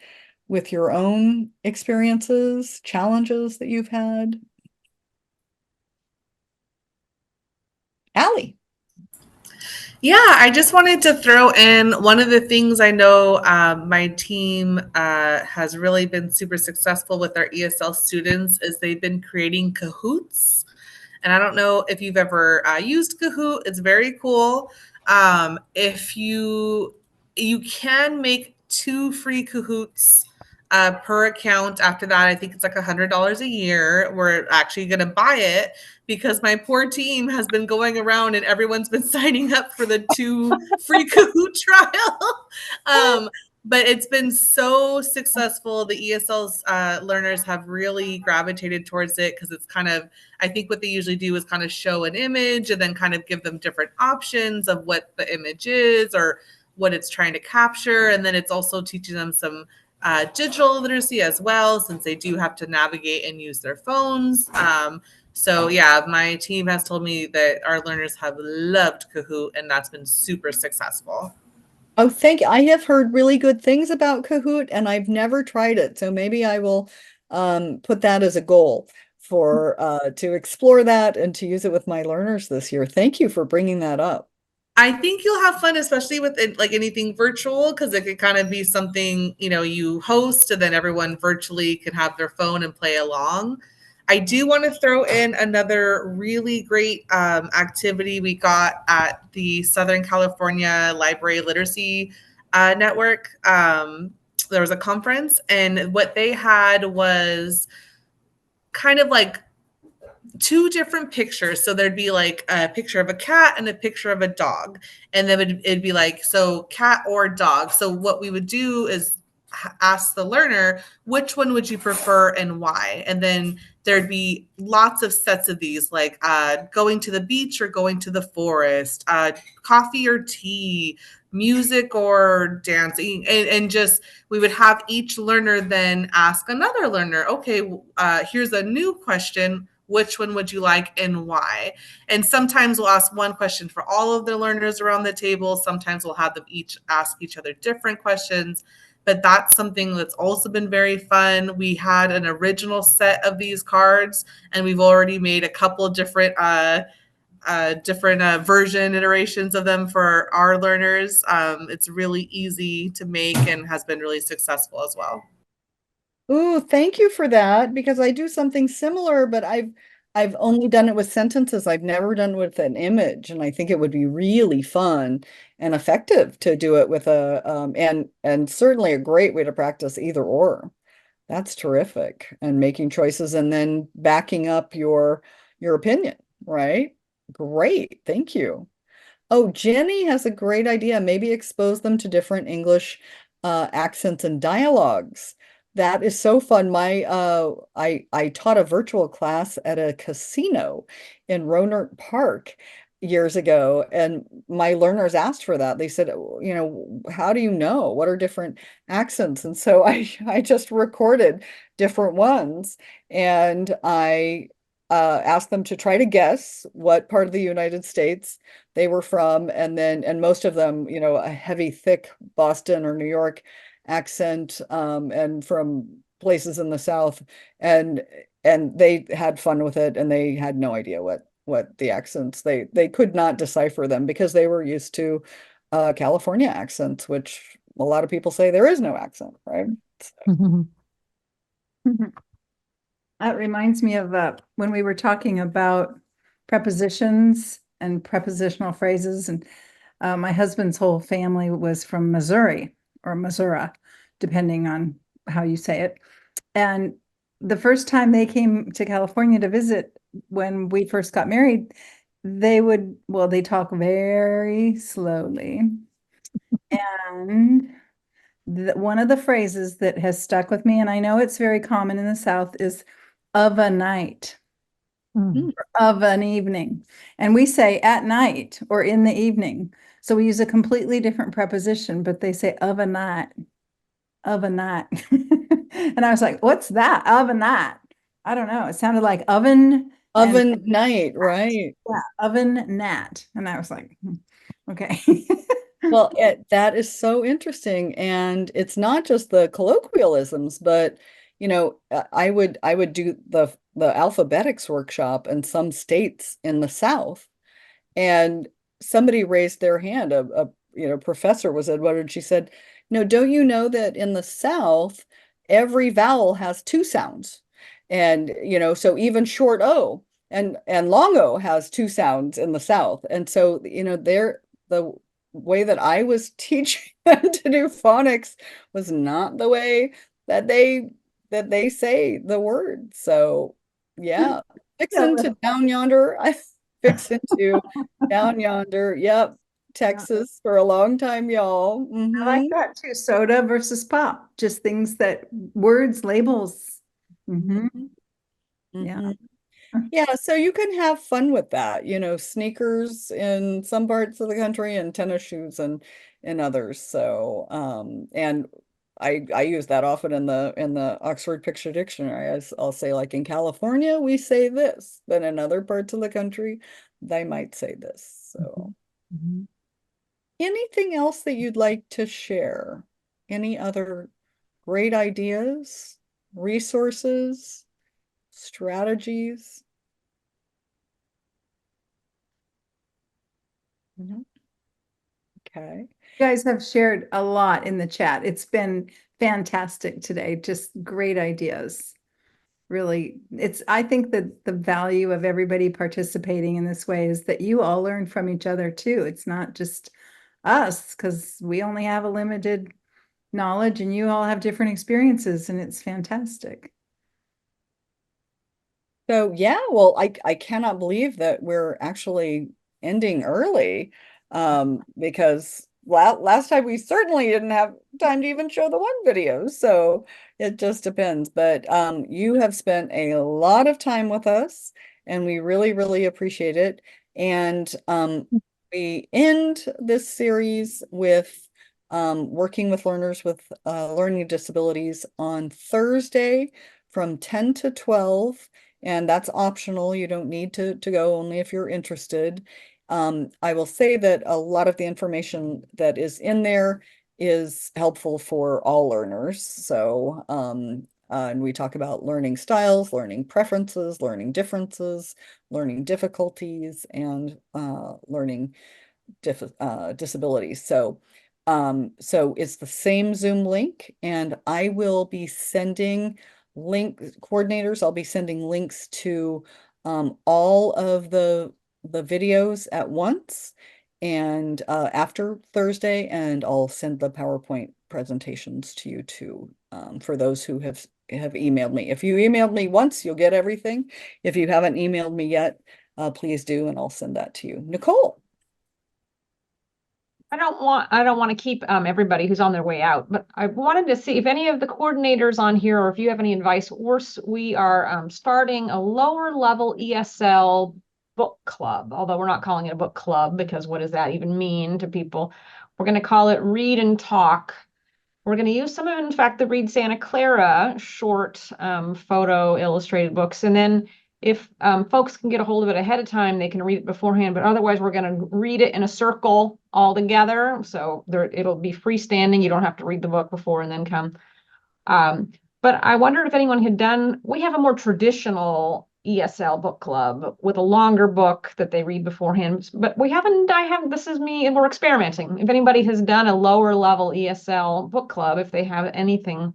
with your own experiences, challenges that you've had? Allie. Yeah, I just wanted to throw in one of the things I know my team has really been super successful with our ESL students is they've been creating Kahoots. And I don't know if you've ever used Kahoot. It's very cool. If you can make 2 free Kahoots per account. After that, I think it's like $100 a year. We're actually going to buy it because my poor team has been going around and everyone's been signing up for the 2 free Kahoot trial. But it's been so successful. The ESL's learners have really gravitated towards it because it's kind of, I think what they usually do is kind of show an image and then kind of give them different options of what the image is or what it's trying to capture. And then it's also teaching them some digital literacy as well, since they do have to navigate and use their phones. So yeah, my team has told me that our learners have loved Kahoot and that's been super successful. Oh, thank you. I have heard really good things about Kahoot and I've never tried it. So maybe I will put that as a goal for to explore that and to use it with my learners this year. Thank you for bringing that up. I think you'll have fun, especially with it, like anything virtual, because it could kind of be something, you host and then everyone virtually can have their phone and play along. I do want to throw in another really great activity we got at the Southern California Library Literacy Network. There was a conference and what they had was kind of like 2 different pictures. So there'd be like a picture of a cat and a picture of a dog. And then it'd be like, so cat or dog. So what we would do is ask the learner, which one would you prefer and why? And then there'd be lots of sets of these, like going to the beach or going to the forest, coffee or tea, music or dancing. And just, we would have each learner then ask another learner, okay, here's a new question. Which one would you like and why? And sometimes we'll ask one question for all of the learners around the table. Sometimes we'll have them each ask each other different questions. But that's something that's also been very fun. We had an original set of these cards, and we've already made a couple different version iterations of them for our learners. It's really easy to make and has been really successful as well. Ooh, thank you for that, because I do something similar, but I've only done it with sentences. I've never done it with an image, and I think it would be really fun and effective to do it with a and certainly a great way to practice either or. That's terrific. And making choices and then backing up your opinion, right? Great. Thank you. Oh, Jenny has a great idea. Maybe expose them to different English accents and dialogues. That is so fun. I taught a virtual class at a casino in Rohnert Park years ago, and my learners asked for that. They said, how do you know? What are different accents? And so I just recorded different ones, and I asked them to try to guess what part of the United States they were from, and most of them, a heavy, thick Boston or New York accent, and from places in the South, and they had fun with it, and they had no idea what the accents, they could not decipher them because they were used to California accents, which a lot of people say there is no accent, right? So. That reminds me of when we were talking about prepositions and prepositional phrases, and my husband's whole family was from Missouri or Missouri, depending on how you say it. And the first time they came to California to visit, when we first got married, they talk very slowly. And one of the phrases that has stuck with me, and I know it's very common in the South, is of a night, of an evening. And we say at night or in the evening. So we use a completely different preposition, but they say of a night, of a night. And I was like, what's that? Of a night. I don't know. It sounded like oven night, right? Yeah, oven gnat. And I was like, okay. Well, that is so interesting, and it's not just the colloquialisms, but I would do the alphabetics workshop in some states in the South, and somebody raised their hand. A professor was at one, and she said, "No, don't you know that in the South, every vowel has two sounds, and so even short O and long O has two sounds in the South, and so the way that I was teaching them to do phonics was not the way that they say the word. So yeah, fix Yeah, into down yonder. I fix into down yonder. Yep. Texas for a long time, y'all. I like Mhm. that too. Soda versus pop, just things that words, labels. Yeah. Mhm. Yeah, so you can have fun with that, sneakers in some parts of the country and tennis shoes in others. So, and I use that often in the Oxford Picture Dictionary. I'll say, like, in California we say this, but in other parts of the country they might say this. So, anything else that you'd like to share? Any other great ideas, resources, strategies? No? Okay. You guys have shared a lot in the chat. It's been fantastic today. Just great ideas. Really, I think that the value of everybody participating in this way is that you all learn from each other too. It's not just us, because we only have a limited knowledge and you all have different experiences, and it's fantastic. So yeah, well, I cannot believe that we're actually ending early, because last time we certainly didn't have time to even show the one video. So it just depends. But you have spent a lot of time with us, and we really, really appreciate it. And we end this series with working with learners with learning disabilities on Thursday from 10 to 12. And that's optional. You don't need to go, only if you're interested. I will say that a lot of the information that is in there is helpful for all learners. So, and we talk about learning styles, learning preferences, learning differences, learning difficulties, and learning disabilities. So it's the same Zoom link, and I will be sending coordinators. I'll be sending links to all of the videos at once, and after Thursday, and I'll send the PowerPoint presentations to you too, for those who have emailed me. If you emailed me once, you'll get everything. If you haven't emailed me yet, please do, and I'll send that to you. Nicole. I don't want to keep everybody who's on their way out, but I wanted to see if any of the coordinators on here, or if you have any advice. We are starting a lower level ESL book club, although we're not calling it a book club, because what does that even mean to people? We're going to call it Read and Talk. We're going to use some of, in fact, the Read Santa Clara short photo illustrated books. And then if folks can get a hold of it ahead of time, they can read it beforehand. But otherwise, we're going to read it in a circle all together. So it'll be freestanding. You don't have to read the book before and then come. But I wondered if anyone had we have a more traditional ESL book club with a longer book that they read beforehand, but this is me, and we're experimenting. If anybody has done a lower level ESL book club, if they have anything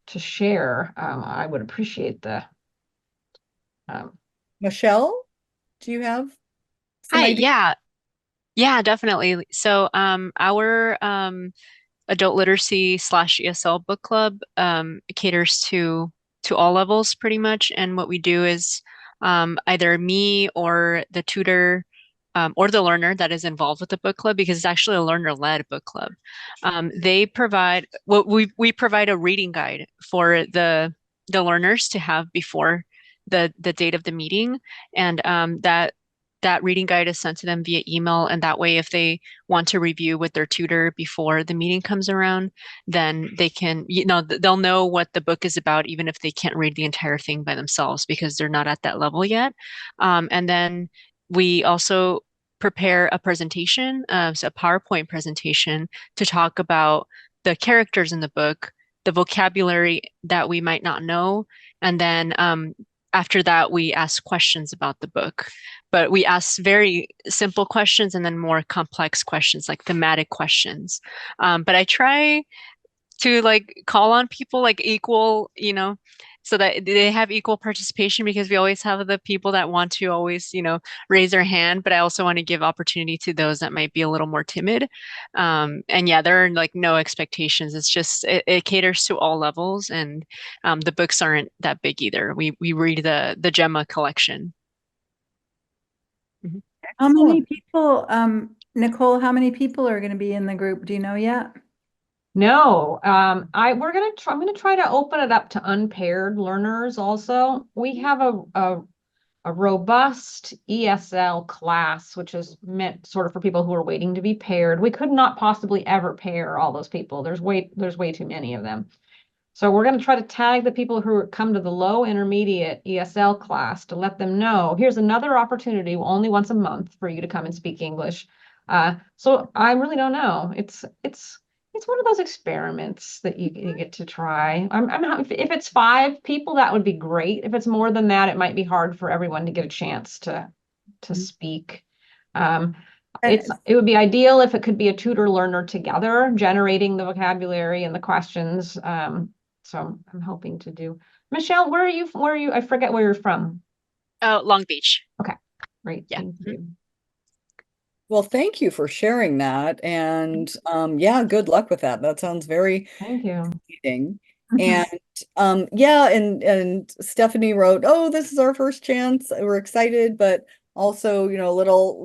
to share, I would appreciate Michelle, do you have some Hi, ideas? yeah, definitely. So, our adult literacy / ESL book club caters to all levels pretty much. And what we do is either me or the tutor or the learner that is involved with the book club, because it's actually a learner-led book club. They provide we provide a reading guide for the learners to have before the date of the meeting, and that reading guide is sent to them via email. And that way, if they want to review with their tutor before the meeting comes around, then they can, they'll know what the book is about, even if they can't read the entire thing by themselves, because they're not at that level yet. And then we also prepare a presentation, so a PowerPoint presentation to talk about the characters in the book, the vocabulary that we might not know, and then after that, we ask questions about the book. But we ask very simple questions and then more complex questions, like thematic questions. But I try to like call on people like equal, so that they have equal participation, because we always have the people that want to always, raise their hand, but I also want to give opportunity to those that might be a little more timid. And yeah, there are like no expectations. It's just it caters to all levels, and the books aren't that big either. We read the Gemma collection. How many people, Nicole, how many people are going to be in the group? Do you know yet? No, I'm gonna try to open it up to unpaired learners also. We have a robust ESL class, which is meant sort of for people who are waiting to be paired. We could not possibly ever pair all those people. There's way too many of them. So we're going to try to tag the people who come to the low intermediate ESL class to let them know, here's another opportunity only once a month for you to come and speak English. So I really don't know. It's one of those experiments that you get to try. If it's 5 people, that would be great. If it's more than that, it might be hard for everyone to get a chance to speak. It would be ideal if it could be a tutor learner together, generating the vocabulary and the questions. So I'm hoping to do. Michelle, where are you? I forget where you're from. Oh, Long Beach. Okay, great. Yeah. Thank you. Well, thank you for sharing that. And yeah, good luck with that. That sounds very Thank you. exciting. And yeah, and Stephanie wrote, "Oh, this is our first chance. We're excited, but also, little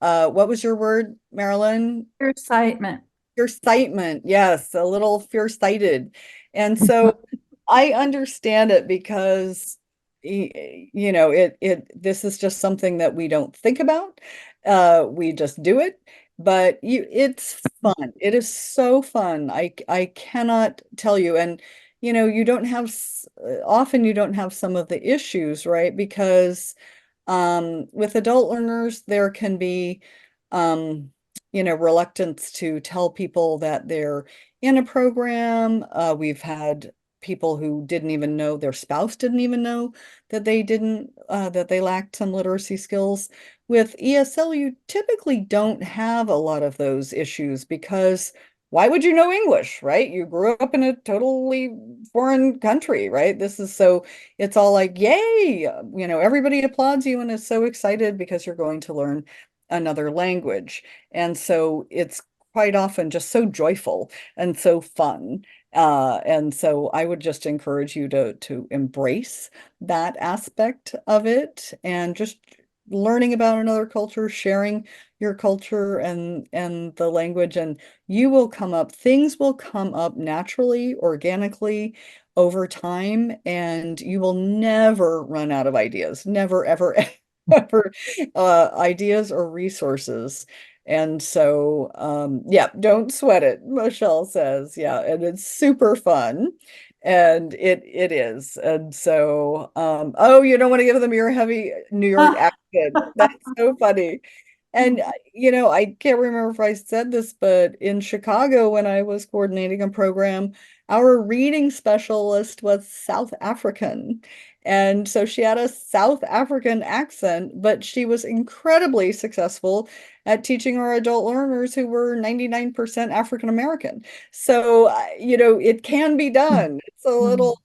what was your word, Marilyn? Excitement. Excitement. Yes, a little fierce-sighted." And so I understand it, because this is just something that we don't think about. We just do it, but it's fun. It is so fun. I cannot tell you. And you don't have often you don't have some of the issues, right? Because with adult learners, there can be reluctance to tell people that they're in a program. We've had people who didn't even know, their spouse didn't even know that they lacked some literacy skills. With ESL, you typically don't have a lot of those issues, because why would you know English, right? You grew up in a totally foreign country, right? It's all like, yay, everybody applauds you and is so excited because you're going to learn another language. And so it's quite often just so joyful and so fun. And so I would just encourage you to embrace that aspect of it, and just learning about another culture, sharing your culture and the language, and things will come up naturally, organically over time, and you will never run out of ideas. Never, ever, ever ideas or resources. And so, yeah, don't sweat it, Michelle says. Yeah, and it's super fun. And it is. And so, oh, you don't want to give them your heavy New York accent. That's so funny. And, I can't remember if I said this, but in Chicago, when I was coordinating a program, our reading specialist was South African. And so she had a South African accent, but she was incredibly successful at teaching our adult learners who were 99% African American. So, it can be done. It's a little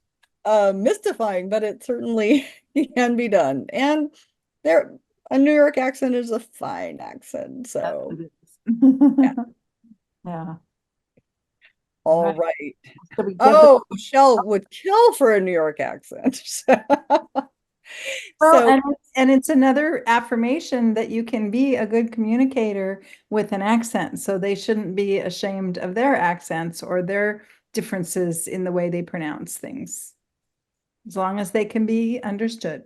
mystifying, but it certainly can be done. And a New York accent is a fine accent. So, yeah. Yeah. All right. Oh, Michelle would kill for a New York accent. Well, and it's another affirmation that you can be a good communicator with an accent. So they shouldn't be ashamed of their accents or their differences in the way they pronounce things, as long as they can be understood.